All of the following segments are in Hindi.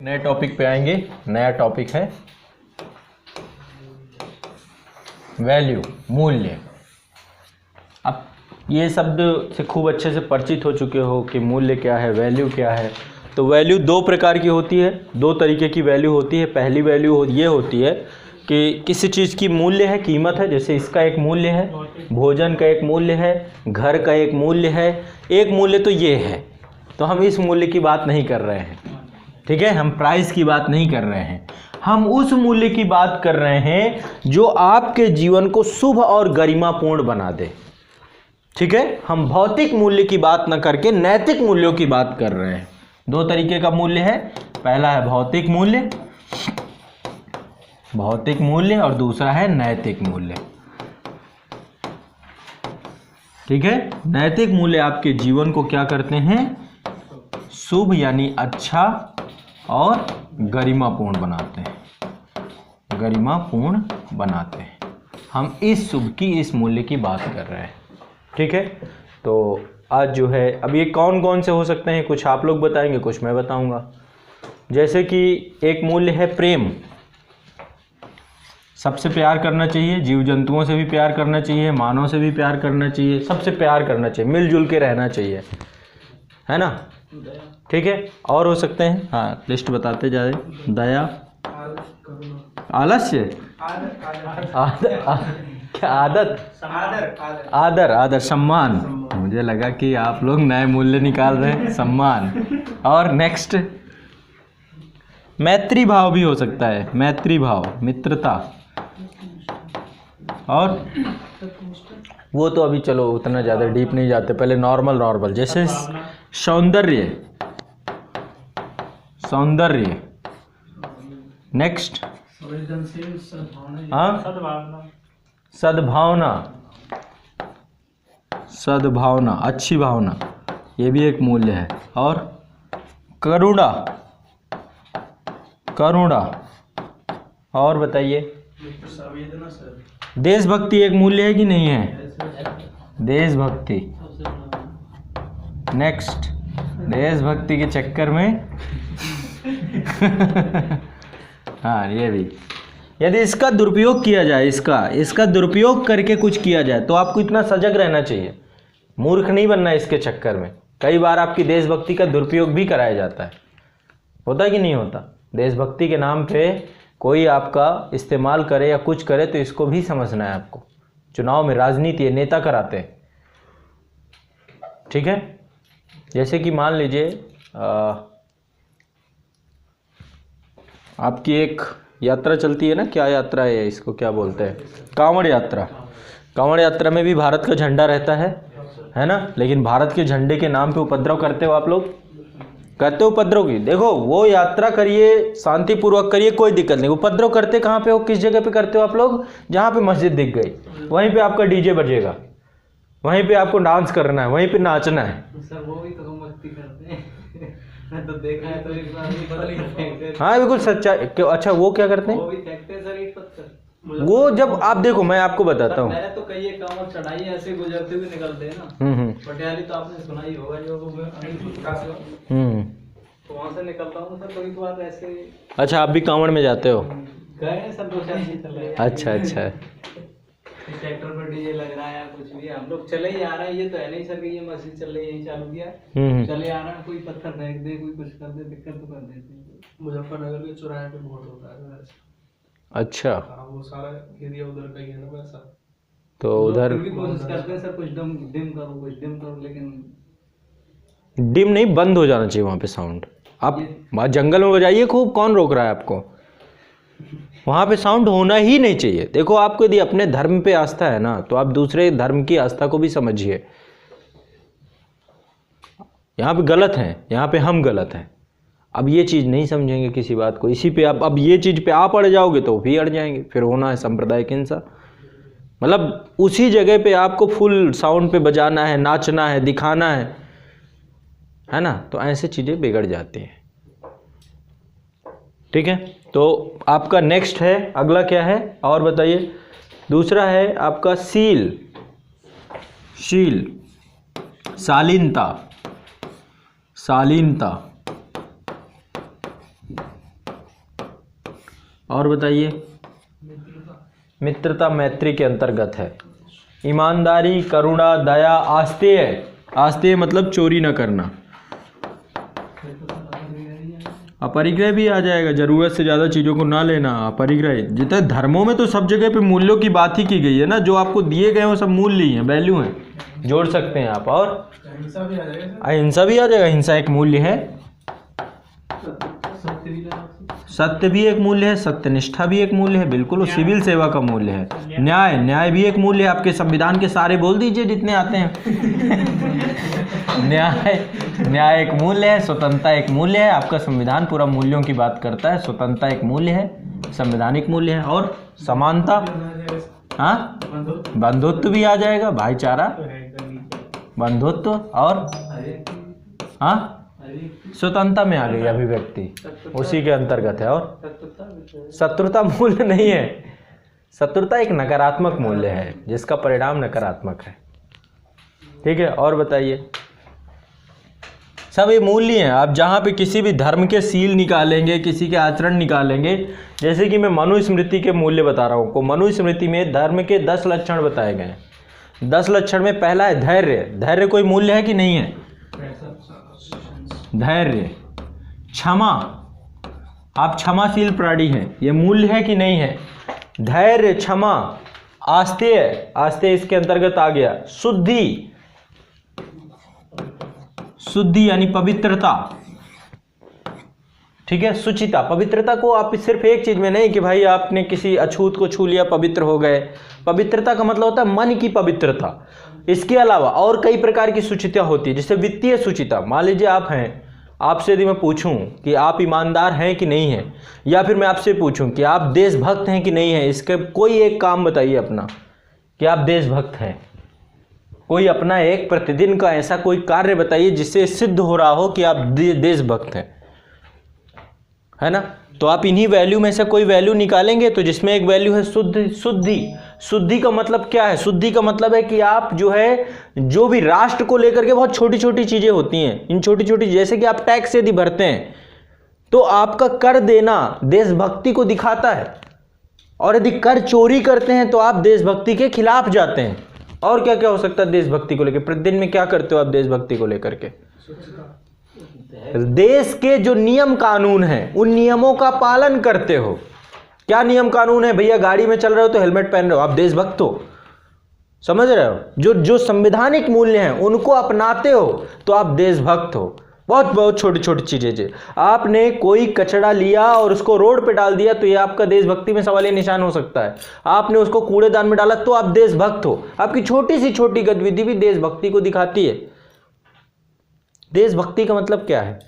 नए टॉपिक पे आएंगे। नया टॉपिक है वैल्यू, मूल्य। अब ये शब्द से खूब अच्छे से परिचित हो चुके हो कि मूल्य क्या है, वैल्यू क्या है। तो वैल्यू दो प्रकार की होती है, दो तरीके की वैल्यू होती है। पहली वैल्यू ये होती है कि किसी चीज़ की मूल्य है, कीमत है। जैसे इसका एक मूल्य है, भोजन का एक मूल्य है, घर का एक मूल्य है। एक मूल्य तो ये है, तो हम इस मूल्य की बात नहीं कर रहे हैं, ठीक है। हम प्राइस की बात नहीं कर रहे हैं, हम उस मूल्य की बात कर रहे हैं जो आपके जीवन को शुभ और गरिमापूर्ण बना दे, ठीक है। हम भौतिक मूल्य की बात न करके नैतिक मूल्यों की बात कर रहे हैं। दो तरीके का मूल्य है, पहला है भौतिक मूल्य, भौतिक मूल्य, और दूसरा है नैतिक मूल्य, ठीक है। नैतिक मूल्य आपके जीवन को क्या करते हैं, शुभ यानी अच्छा और गरिमापूर्ण बनाते हैं, गरिमापूर्ण बनाते हैं। हम इस शुभ की, इस मूल्य की बात कर रहे हैं, ठीक है। तो आज जो है, अब ये कौन कौन से हो सकते हैं, कुछ आप लोग बताएंगे, कुछ मैं बताऊंगा। जैसे कि एक मूल्य है प्रेम, सबसे प्यार करना चाहिए, जीव जंतुओं से भी प्यार करना चाहिए, मानव से भी प्यार करना चाहिए, सबसे प्यार करना चाहिए, मिलजुल के रहना चाहिए, है ना, ठीक है। और हो सकते हैं, हाँ लिस्ट बताते जाए। दया, आलस्य, क्या आदत, आदर, आदर, सम्मान। मुझे लगा कि आप लोग नए मूल्य निकाल रहे हैं, सम्मान। और नेक्स्ट मैत्री भाव भी हो सकता है, मैत्री भाव, मित्रता। और वो तो अभी चलो उतना ज़्यादा डीप नहीं जाते, पहले नॉर्मल। जैसे सौंदर्य, सौंदर्य। नेक्स्ट सद्भावना, सद्भावना, अच्छी भावना, ये भी एक मूल्य है। और करुणा, करुणा। और बताइए, देशभक्ति एक मूल्य है कि नहीं है, देशभक्ति। नेक्स्ट, देशभक्ति के चक्कर में हाँ ये भी, यदि इसका दुरुपयोग किया जाए, इसका दुरुपयोग करके कुछ किया जाए तो आपको इतना सजग रहना चाहिए, मूर्ख नहीं बनना इसके चक्कर में। कई बार आपकी देशभक्ति का दुरुपयोग भी कराया जाता है, होता है कि नहीं होता। देशभक्ति के नाम पे कोई आपका इस्तेमाल करे या कुछ करे तो इसको भी समझना है आपको। चुनाव में राजनीति है, नेता कराते हैं, ठीक है। जैसे कि मान लीजिए आपकी एक यात्रा चलती है ना, क्या यात्रा है इसको, क्या बोलते हैं, कांवड़ यात्रा। कांवड़ यात्रा में भी भारत का झंडा रहता है ना। लेकिन भारत के झंडे के नाम पे उपद्रव करते हो आप लोग, कहते हो उपद्रव की। देखो वो यात्रा करिए, शांतिपूर्वक करिए, कोई दिक्कत नहीं। उपद्रव करते कहाँ पे हो, किस जगह पे करते हो आप लोग, जहाँ पे मस्जिद दिख गई वहीं पे आपका डीजे बजेगा, वहीं पे आपको डांस करना है, वहीं पे नाचना है। सर वो भी तो मस्ती करते हैं मैं तो देखा है, तो एक बार भी बदल ही फेंकते हैं। हाँ बिल्कुल सच्चा। अच्छा वो क्या करते हैं, वो भी फेंकते हैं सर ईंट पत्थर। वो जब आप देखो, मैं आपको बताता हूँ। मैंने तो कई एक कांवड़ चढ़ाई ऐसे गुजरते हुए निकलते हैं ना। पटियाली तो आपने सुना ही होगा, जो तो वहाँ से निकलता हूँ सर कभी कभार ऐसे। अच्छा आप भी कांवड़ में जाते हो, गए हैं सर, 2-4 दिन चले। अच्छा अच्छा। ट्रैक्टर पर डीजे लग रहा है, कुछ भी हम लोग चले ही आ रहे हैं। ये तो है नहीं सर कि ये मस्जिद चल रही है, यही चालू किया चले आ रहे हैं, कोई पत्थर फेंक दे, कोई कुछ कर दे, दिक्कत तो कर देते हैं। मुजफ्फरनगर के चौराहे पे बहुत होता है। अच्छा हाँ वो सारा एरिया उधर का ही है ना वैसा। तो उधर भी कोशिश करते हैं सर, कुछ डिम करो, कुछ डिम करो, लेकिन डिम नहीं, बंद हो जाना चाहिए वहाँ पे साउंड। आप जंगल में बजाइए खूब, कौन रोक रहा है आपको, वहाँ पे साउंड होना ही नहीं चाहिए। देखो आपको यदि अपने धर्म पे आस्था है ना, तो आप दूसरे धर्म की आस्था को भी समझिए। यहाँ पे गलत है, यहाँ पे हम गलत हैं। अब ये चीज़ नहीं समझेंगे किसी बात को, इसी पे आप, अब ये चीज़ पे आप अड़ जाओगे तो भी अड़ जाएंगे, फिर होना है सांप्रदायिक हिंसा। मतलब उसी जगह पे आपको फुल साउंड पे बजाना है, नाचना है, दिखाना है ना, तो ऐसे चीज़ें बिगड़ जाती हैं, ठीक है। तो आपका नेक्स्ट है, अगला क्या है और बताइए। दूसरा है आपका शील, शील, शालीनता, शालीनता। और बताइए। मित्रता मैत्री के अंतर्गत है। ईमानदारी, करुणा, दया, आस्तेय। आस्तेय मतलब चोरी न करना। अपरिग्रह भी आ जाएगा, जरूरत से ज़्यादा चीज़ों को ना लेना, अपरिग्रह। जितने धर्मों में तो सब जगह पे मूल्यों की बात ही की गई है ना, जो आपको दिए गए हैं वो सब मूल्य ही हैं, वैल्यू हैं, जोड़ सकते हैं आप। और अहिंसा भी आ जाएगा। अहिंसा भी आ जाएगा, हिंसा एक मूल्य है। सत्य भी एक मूल्य है, सत्यनिष्ठा भी एक मूल्य है, बिल्कुल वो सिविल सेवा का मूल्य है। न्याय, न्याय भी एक मूल्य है। आपके संविधान के सारे बोल दीजिए जितने आते हैं। न्याय एक मूल्य है, स्वतंत्रता एक मूल्य है। आपका संविधान पूरा मूल्यों की बात करता है। स्वतंत्रता एक मूल्य है, संवैधानिक मूल्य है। और समानता, हाँ, बंधुत्व भी आ जाएगा, भाईचारा, बंधुत्व। और हाँ, स्वतंत्रता में आ गई अभिव्यक्ति, उसी के अंतर्गत है। और शत्रुता मूल्य नहीं है। शत्रुता एक नकारात्मक मूल्य है जिसका परिणाम नकारात्मक है। ठीक है, और बताइए। सब ये मूल्य हैं। आप जहाँ पे किसी भी धर्म के सील निकालेंगे, किसी के आचरण निकालेंगे, जैसे कि मैं मनुस्मृति के मूल्य बता रहा हूँ को, मनुस्मृति में धर्म के 10 लक्षण बताए गए हैं। 10 लक्षण में पहला है धैर्य। धैर्य कोई मूल्य है कि नहीं है? धैर्य, क्षमा, आप क्षमाशील प्राणी हैं, ये मूल्य है कि नहीं है? धैर्य, क्षमा, आस्तेय, आस्तेय इसके अंतर्गत आ गया। शुद्धि, शुद्धि यानी पवित्रता। ठीक है, शुचिता। पवित्रता को आप सिर्फ एक चीज में नहीं कि भाई आपने किसी अछूत को छू लिया पवित्र हो गए। पवित्रता का मतलब होता है मन की पवित्रता। इसके अलावा और कई प्रकार की शुचिता होती है, जैसे वित्तीय शुचिता। मान लीजिए आप हैं, आपसे यदि मैं पूछूं कि आप ईमानदार हैं कि नहीं हैं, या फिर मैं आपसे पूछूं कि आप देशभक्त हैं कि नहीं हैं, इसका कोई एक काम बताइए अपना कि आप देशभक्त हैं। कोई अपना एक प्रतिदिन का ऐसा कोई कार्य बताइए जिससे सिद्ध हो रहा हो कि आप देशभक्त हैं, है ना? तो आप इन्हीं वैल्यू में से कोई वैल्यू निकालेंगे, तो जिसमें एक वैल्यू है शुद्धि। शुद्धि का मतलब क्या है? शुद्धि का मतलब है कि आप जो है, जो भी राष्ट्र को लेकर के बहुत छोटी छोटी चीजें होती हैं, इन छोटी छोटी, जैसे कि आप टैक्स यदि भरते हैं तो आपका कर देना देशभक्ति को दिखाता है, और यदि कर चोरी करते हैं तो आप देशभक्ति के खिलाफ जाते हैं। और क्या क्या हो सकता है देशभक्ति को लेकर? प्रतिदिन में क्या करते हो आप देशभक्ति को लेकर के? देश के जो नियम कानून हैं उन नियमों का पालन करते हो। क्या नियम कानून है? भैया गाड़ी में चल रहे हो तो हेलमेट पहन रहे हो, आप देशभक्त हो। समझ रहे हो? जो जो संवैधानिक मूल्य हैं उनको अपनाते हो तो आप देशभक्त हो। बहुत बहुत छोटी छोटी चीजें। आपने कोई कचरा लिया और उसको रोड पे डाल दिया तो ये आपका देशभक्ति में सवालिया निशान हो सकता है। आपने उसको कूड़ेदान में डाला तो आप देशभक्त हो। आपकी छोटी सी छोटी गतिविधि भी देशभक्ति को दिखाती है। देशभक्ति का मतलब क्या है?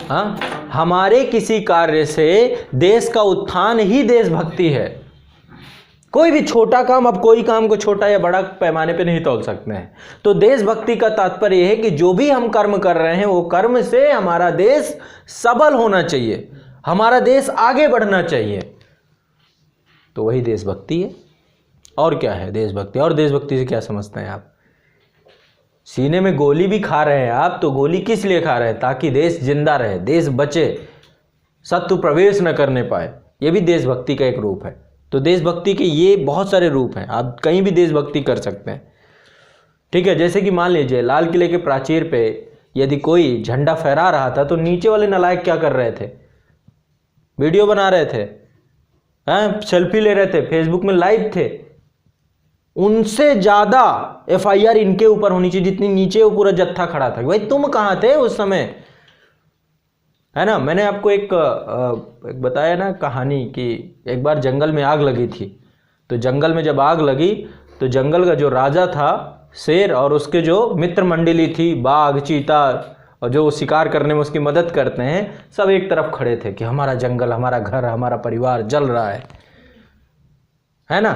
हाँ, हमारे किसी कार्य से देश का उत्थान ही देशभक्ति है। कोई भी छोटा काम, अब कोई काम को छोटा या बड़ा पैमाने पे नहीं तौल सकते हैं। तो देशभक्ति का तात्पर्य यह है कि जो भी हम कर्म कर रहे हैं वो कर्म से हमारा देश सबल होना चाहिए, हमारा देश आगे बढ़ना चाहिए, तो वही देशभक्ति है। और क्या है देशभक्ति? और देशभक्ति से क्या समझते हैं आप? सीने में गोली भी खा रहे हैं आप, तो गोली किस लिए खा रहे हैं? ताकि देश जिंदा रहे, देश बचे, शत्रु प्रवेश न करने पाए। ये भी देशभक्ति का एक रूप है। तो देशभक्ति के ये बहुत सारे रूप हैं, आप कहीं भी देशभक्ति कर सकते हैं। ठीक है, जैसे कि मान लीजिए लाल किले के प्राचीर पे यदि कोई झंडा फहरा रहा था तो नीचे वाले नालायक क्या कर रहे थे? वीडियो बना रहे थे, सेल्फी ले रहे थे, फेसबुक में लाइव थे। उनसे ज्यादा FIR इनके ऊपर होनी चाहिए जितनी नीचे वो पूरा जत्था खड़ा था। भाई तुम कहां थे उस समय, है ना? मैंने आपको एक बताया ना कहानी कि एक बार जंगल में आग लगी थी। तो जंगल में जब आग लगी तो जंगल का जो राजा था शेर और उसके जो मित्र मंडली थी बाघ, चीता, और जो शिकार करने में उसकी मदद करते हैं, सब एक तरफ खड़े थे कि हमारा जंगल, हमारा घर, हमारा परिवार जल रहा है ना?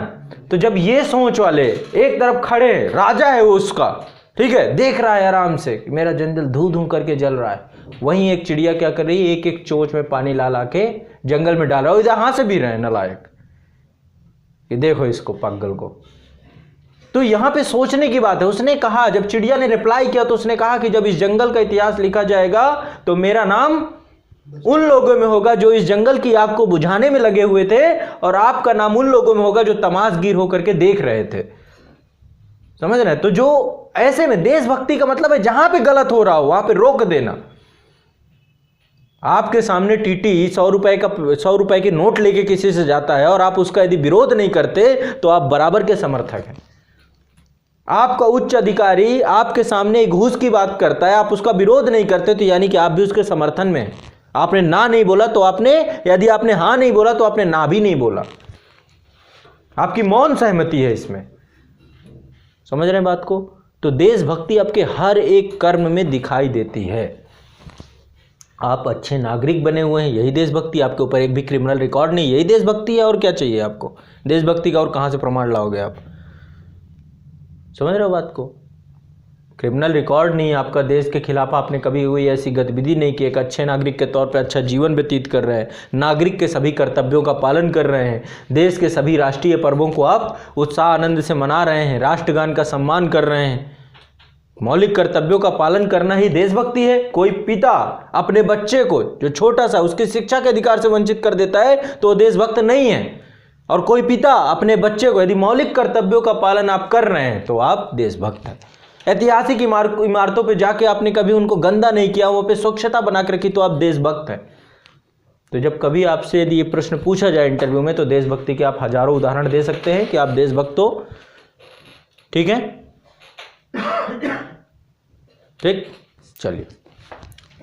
तो जब ये सोच वाले एक तरफ खड़े, राजा है वो उसका, ठीक है, देख रहा है आराम से कि मेरा जंगल धू धू करके जल रहा है, वहीं एक चिड़िया क्या कर रही है, एक एक चोंच में पानी ला ला के जंगल में डाल रहा है। इधर हाथ से भी रहे नालायक कि देखो इसको पागल को। तो यहां पे सोचने की बात है। उसने कहा, जब चिड़िया ने रिप्लाई किया तो उसने कहा कि जब इस जंगल का इतिहास लिखा जाएगा तो मेरा नाम उन लोगों में होगा जो इस जंगल की आग को बुझाने में लगे हुए थे, और आपका नाम उन लोगों में होगा जो तमाशगीर होकर के देख रहे थे। समझ रहे हैं? तो जो ऐसे में देशभक्ति का मतलब है जहां पे गलत हो रहा हो वहां पे रोक देना। आपके सामने टीटी 100 रुपए के नोट लेके किसी से जाता है और आप उसका यदि विरोध नहीं करते तो आप बराबर के समर्थक हैं। आपका उच्च अधिकारी आपके सामने घूस की बात करता है, आप उसका विरोध नहीं करते तो यानी कि आप भी उसके समर्थन में हैं। आपने ना नहीं बोला तो यदि आपने हाँ नहीं बोला तो आपने ना भी नहीं बोला। आपकी मौन सहमति है इसमें। समझ रहे हैं बात को? तो देशभक्ति आपके हर एक कर्म में दिखाई देती है। आप अच्छे नागरिक बने हुए हैं, यही देशभक्ति। आपके ऊपर एक भी क्रिमिनल रिकॉर्ड नहीं, यही देशभक्ति है। और क्या चाहिए आपको देशभक्ति का? और कहां से प्रमाण लाओगे आप? समझ रहे हो बात को? क्रिमिनल रिकॉर्ड नहीं आपका, देश के खिलाफ आपने कभी कोई ऐसी गतिविधि नहीं की, एक अच्छे नागरिक के तौर पर अच्छा जीवन व्यतीत कर रहे हैं, नागरिक के सभी कर्तव्यों का पालन कर रहे हैं, देश के सभी राष्ट्रीय पर्वों को आप उत्साह आनंद से मना रहे हैं, राष्ट्रगान का सम्मान कर रहे हैं। मौलिक कर्तव्यों का पालन करना ही देशभक्ति है। कोई पिता अपने बच्चे को जो छोटा सा उसकी शिक्षा के अधिकार से वंचित कर देता है तो वो देशभक्त नहीं है। और कोई पिता अपने बच्चे को यदि मौलिक कर्तव्यों का पालन आप कर रहे हैं तो आप देशभक्त हैं। ऐतिहासिक इमारतों पे जाके आपने कभी उनको गंदा नहीं किया, वो पे स्वच्छता बना के रखी, तो आप देशभक्त हैं। तो जब कभी आपसे यदि ये प्रश्न पूछा जाए इंटरव्यू में तो देशभक्ति के आप हजारों उदाहरण दे सकते हैं कि आप देशभक्त हो। ठीक है, ठीक, चलिए।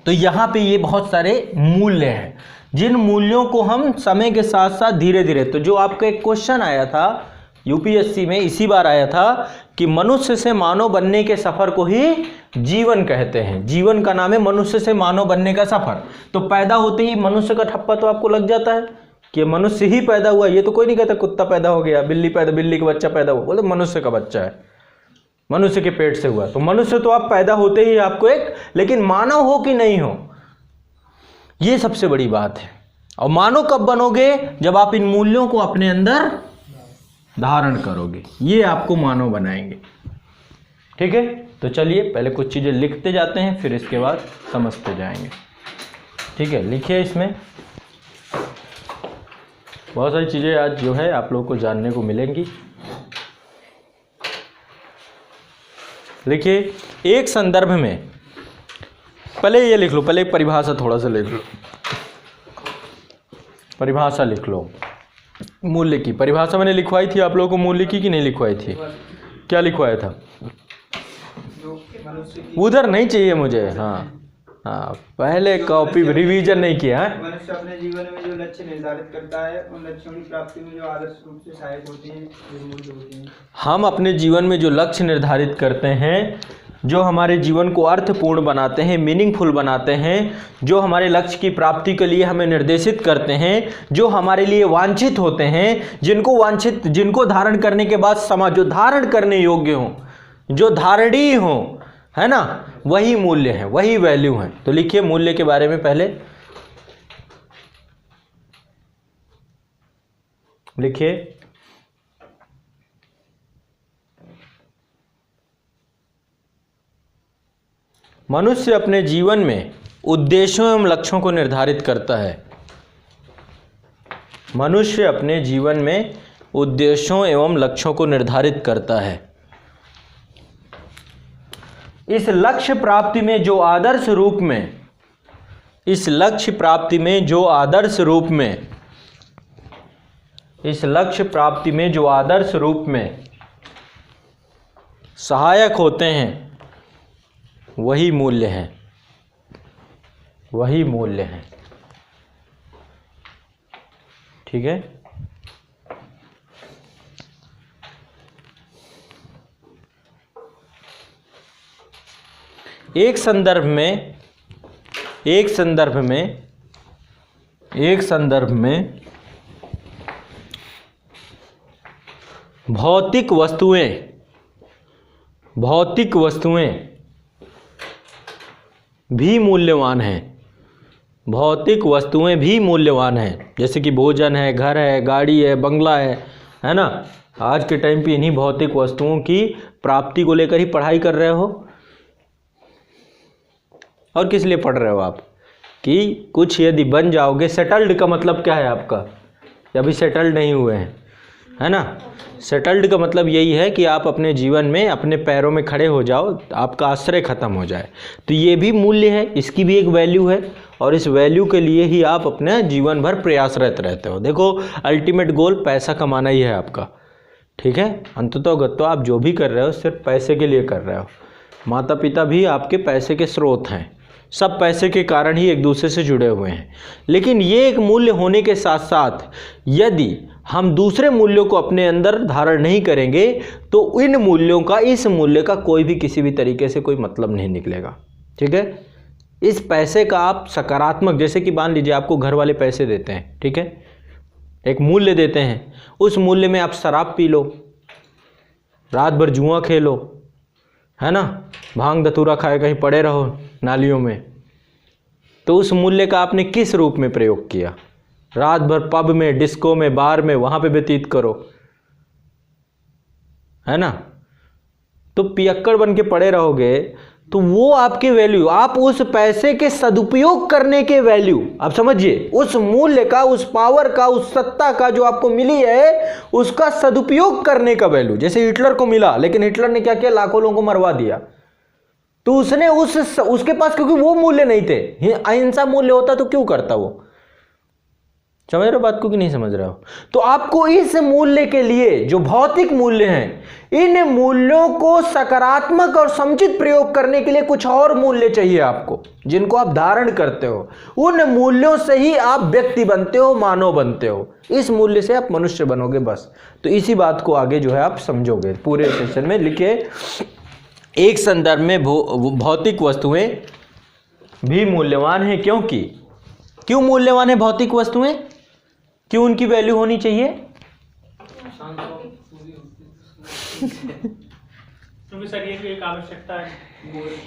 तो यहां पे ये बहुत सारे मूल्य हैं, जिन मूल्यों को हम समय के साथ साथ धीरे धीरे, तो जो आपका एक क्वेश्चन आया था यूपीएससी में इसी बार आया था कि मनुष्य से मानव बनने के सफर को ही जीवन कहते हैं। जीवन का नाम है मनुष्य से मानव बनने का सफर। तो पैदा होते ही मनुष्य का ठप्पा तो आपको लग जाता है कि मनुष्य ही पैदा हुआ। ये तो कोई नहीं कहता कुत्ता पैदा हो गया, बिल्ली का बच्चा पैदा हुआ, बोले मनुष्य का बच्चा है, मनुष्य के पेट से हुआ। तो मनुष्य तो आप पैदा होते ही आपको एक, लेकिन मानव हो कि नहीं हो, ये सबसे बड़ी बात है। और मानव कब बनोगे? जब आप इन मूल्यों को अपने अंदर धारण करोगे, ये आपको मानव बनाएंगे। ठीक है, तो चलिए पहले कुछ चीजें लिखते जाते हैं, फिर इसके बाद समझते जाएंगे। ठीक है, लिखिए। इसमें बहुत सारी चीजें आज जो है आप लोगों को जानने को मिलेंगी। लिखिए, एक संदर्भ में, पहले ये लिख लो, पहले एक परिभाषा थोड़ा सा लिख लो, परिभाषा लिख लो। मूल्य की परिभाषा मैंने लिखवाई थी आप लोगों को, मूल्य की कि नहीं लिखवाई थी? क्या लिखवाया था? उधर नहीं चाहिए मुझे। हाँ हाँ, पहले कॉपी रिवीजन नहीं किया है। मनुष्य अपने जीवन में जो लक्ष्य निर्धारित करता है उन लक्ष्यों की प्राप्ति में जो आदर्श रूप से सहायक होते हैं, मूल्य होते हैं। हम अपने जीवन में जो लक्ष्य निर्धारित करते हैं, जो हमारे जीवन को अर्थपूर्ण बनाते हैं, मीनिंगफुल बनाते हैं, जो हमारे लक्ष्य की प्राप्ति के लिए हमें निर्देशित करते हैं, जो हमारे लिए वांछित होते हैं, जिनको धारण करने के बाद समाज जो धारण करने योग्य हो, जो धारणीय हो, है ना, वही मूल्य है, वही वैल्यू है। तो लिखिए मूल्य के बारे में पहले लिखिए। मनुष्य अपने जीवन में उद्देश्यों एवं लक्ष्यों को निर्धारित करता है। मनुष्य अपने जीवन में उद्देश्यों एवं लक्ष्यों को निर्धारित करता है। इस लक्ष्य प्राप्ति में जो आदर्श रूप में, इस लक्ष्य प्राप्ति में जो आदर्श रूप में, इस लक्ष्य प्राप्ति में जो आदर्श रूप में सहायक होते हैं, वही मूल्य है, वही मूल्य है। ठीक है, एक संदर्भ में भौतिक वस्तुएं भी मूल्यवान हैं। भौतिक वस्तुएं भी मूल्यवान हैं, जैसे कि भोजन है, घर है, गाड़ी है, बंगला है ना। आज के टाइम पे इन्हीं भौतिक वस्तुओं की प्राप्ति को लेकर ही पढ़ाई कर रहे हो। और किस लिए पढ़ रहे हो आप? कि कुछ यदि बन जाओगे, सेटल्ड का मतलब क्या है आपका, अभी सेटल्ड नहीं हुए हैं, है ना। सेटल्ड का मतलब यही है कि आप अपने जीवन में अपने पैरों में खड़े हो जाओ, आपका आश्रय खत्म हो जाए। तो ये भी मूल्य है, इसकी भी एक वैल्यू है, और इस वैल्यू के लिए ही आप अपने जीवन भर प्रयासरत रहते हो। देखो अल्टीमेट गोल पैसा कमाना ही है आपका, ठीक है। अंततोगत्वा आप जो भी कर रहे हो सिर्फ पैसे के लिए कर रहे हो। माता पिता भी आपके पैसे के स्रोत हैं, सब पैसे के कारण ही एक दूसरे से जुड़े हुए हैं। लेकिन ये एक मूल्य होने के साथ साथ यदि हम दूसरे मूल्यों को अपने अंदर धारण नहीं करेंगे तो इन मूल्यों का, इस मूल्य का कोई भी किसी भी तरीके से कोई मतलब नहीं निकलेगा, ठीक है। इस पैसे का आप सकारात्मक, जैसे कि मान लीजिए आपको घर वाले पैसे देते हैं, ठीक है, एक मूल्य देते हैं, उस मूल्य में आप शराब पी लो, रात भर जुआ खेलो, है ना, भांग धतूरा खाए कहीं पड़े रहो नालियों में, तो उस मूल्य का आपने किस रूप में प्रयोग किया। रात भर पब में, डिस्को में, बार में, वहां पे व्यतीत करो, है ना, तो पियक्कड़ बन के पड़े रहोगे, तो वो आपके वैल्यू, आप उस पैसे के सदुपयोग करने के वैल्यू, आप समझिए, उस मूल्य का, उस पावर का, उस सत्ता का जो आपको मिली है, उसका सदुपयोग करने का वैल्यू। जैसे हिटलर को मिला, लेकिन हिटलर ने क्या किया, लाखों लोगों को मरवा दिया, तो उसने उसके पास, क्योंकि वो मूल्य नहीं थे, अहिंसा मूल्य होता तो क्यों करता वो। समझ रहे हो बात को कि नहीं समझ रहे हो। तो आपको इस मूल्य के लिए, जो भौतिक मूल्य हैं, इन मूल्यों को सकारात्मक और समुचित प्रयोग करने के लिए कुछ और मूल्य चाहिए आपको, जिनको आप धारण करते हो। उन मूल्यों से ही आप व्यक्ति बनते हो, मानव बनते हो, इस मूल्य से आप मनुष्य बनोगे, बस। तो इसी बात को आगे जो है आप समझोगे। पूरे सेशन में लिखे, एक संदर्भ में भौतिक वस्तुएं भी मूल्यवान है, क्यों मूल्यवान है भौतिक वस्तुएं, क्यों उनकी वैल्यू होनी चाहिए। क्योंकि सर ये एक आवश्यकता है,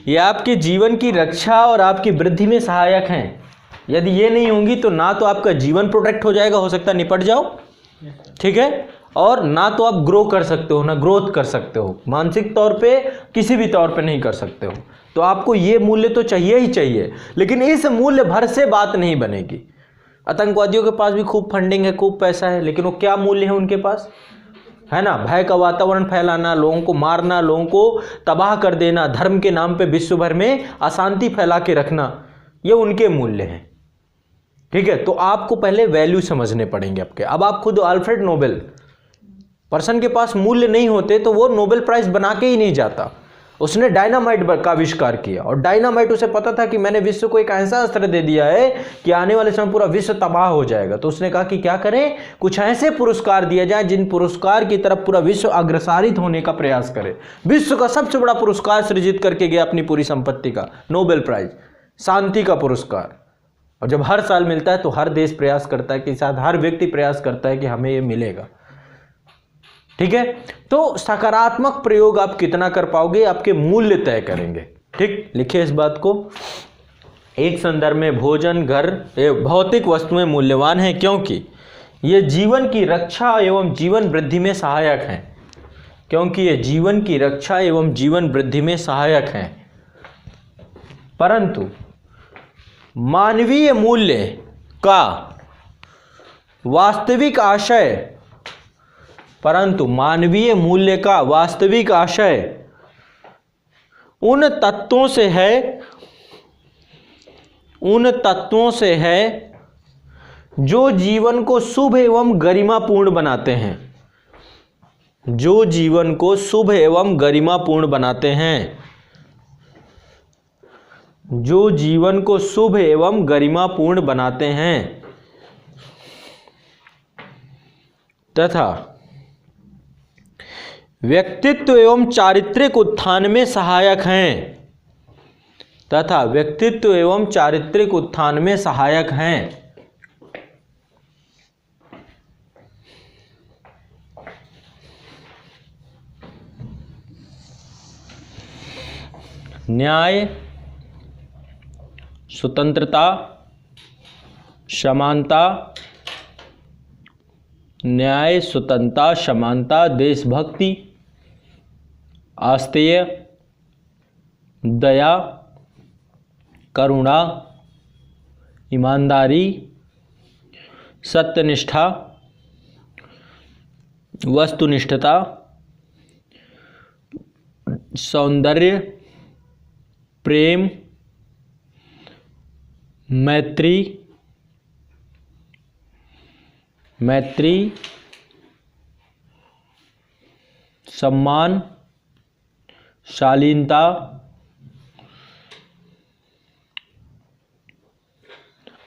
ये आपके जीवन की रक्षा और आपकी वृद्धि में सहायक हैं। यदि ये नहीं होंगी तो ना तो आपका जीवन प्रोटेक्ट हो जाएगा, हो सकता है निपट जाओ, ठीक है, और ना तो आप ग्रो कर सकते हो, ना ग्रोथ कर सकते हो, मानसिक तौर पे किसी भी तौर पे नहीं कर सकते हो। तो आपको ये मूल्य तो चाहिए ही चाहिए, लेकिन इस मूल्य भर से बात नहीं बनेगी। आतंकवादियों के पास भी खूब फंडिंग है, खूब पैसा है, लेकिन वो क्या मूल्य है उनके पास, है ना, भय का वातावरण फैलाना, लोगों को मारना, लोगों को तबाह कर देना, धर्म के नाम पे विश्व भर में अशांति फैला के रखना, ये उनके मूल्य हैं, ठीक है। तो आपको पहले वैल्यू समझने पड़ेंगे आपके। अब आप खुद अल्फ्रेड नोबेल पर्सन के पास मूल्य नहीं होते तो वो नोबेल प्राइज बना के ही नहीं जाता। उसने डायनामाइट का आविष्कार किया, और डायनामाइट, उसे पता था कि मैंने विश्व को एक ऐसा अस्त्र दे दिया है कि आने वाले समय पूरा विश्व तबाह हो जाएगा। तो उसने कहा कि क्या करें, कुछ ऐसे पुरस्कार दिए जाए जिन पुरस्कार की तरफ पूरा विश्व अग्रसारित होने का प्रयास करे। विश्व का सबसे बड़ा पुरस्कार सृजित करके गया अपनी पूरी संपत्ति का, नोबेल प्राइज, शांति का पुरस्कार। और जब हर साल मिलता है तो हर देश प्रयास करता है कि शायद हर व्यक्ति प्रयास करता है कि हमें ये मिलेगा, ठीक है। तो सकारात्मक प्रयोग आप कितना कर पाओगे, आपके मूल्य तय करेंगे, ठीक। लिखिए इस बात को। एक संदर्भ में भोजन, घर, भौतिक वस्तुएं मूल्यवान हैं क्योंकि ये जीवन की रक्षा एवं जीवन वृद्धि में सहायक हैं, क्योंकि ये जीवन की रक्षा एवं जीवन वृद्धि में सहायक हैं। परंतु मानवीय मूल्य का वास्तविक आशय, परंतु मानवीय मूल्य का वास्तविक आशय उन तत्वों से है जो जीवन को शुभ एवं गरिमापूर्ण बनाते हैं, जो जीवन को शुभ एवं गरिमापूर्ण बनाते हैं, जो जीवन को शुभ एवं गरिमापूर्ण बनाते हैं तथा व्यक्तित्व एवं चारित्रिक उत्थान में सहायक हैं, तथा व्यक्तित्व एवं चारित्रिक उत्थान में सहायक हैं। न्याय, स्वतंत्रता, समानता, न्याय, स्वतंत्रता, समानता, देशभक्ति, आस्तेय, दया, करुणा, ईमानदारी, सत्यनिष्ठा, वस्तुनिष्ठता, सौंदर्य, प्रेम, मैत्री, सम्मान, शालीनता,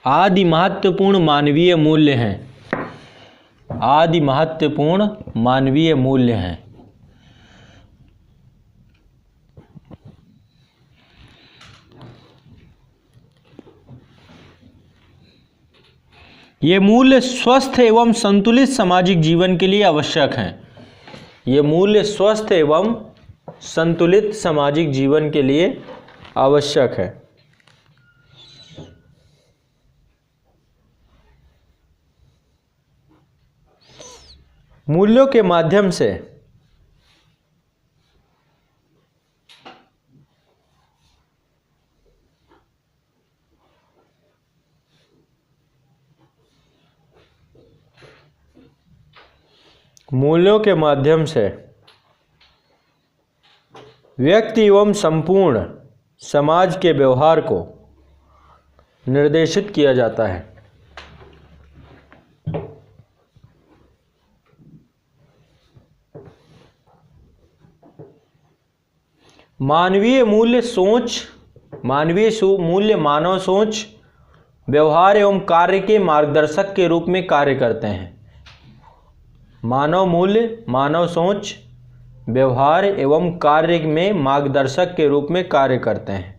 आदि महत्वपूर्ण मानवीय मूल्य हैं। आदि महत्वपूर्ण मानवीय मूल्य हैं। ये मूल्य स्वस्थ एवं संतुलित सामाजिक जीवन के लिए आवश्यक हैं। ये मूल्य स्वस्थ एवं संतुलित सामाजिक जीवन के लिए आवश्यक है। मूल्यों के माध्यम से व्यक्ति एवं संपूर्ण समाज के व्यवहार को निर्देशित किया जाता है। मानवीय मूल्य मानव सोच, व्यवहार एवं कार्य के मार्गदर्शक के रूप में कार्य करते हैं। मानव मूल्य मानव सोच, व्यवहार एवं कार्य में मार्गदर्शक के रूप में कार्य करते हैं।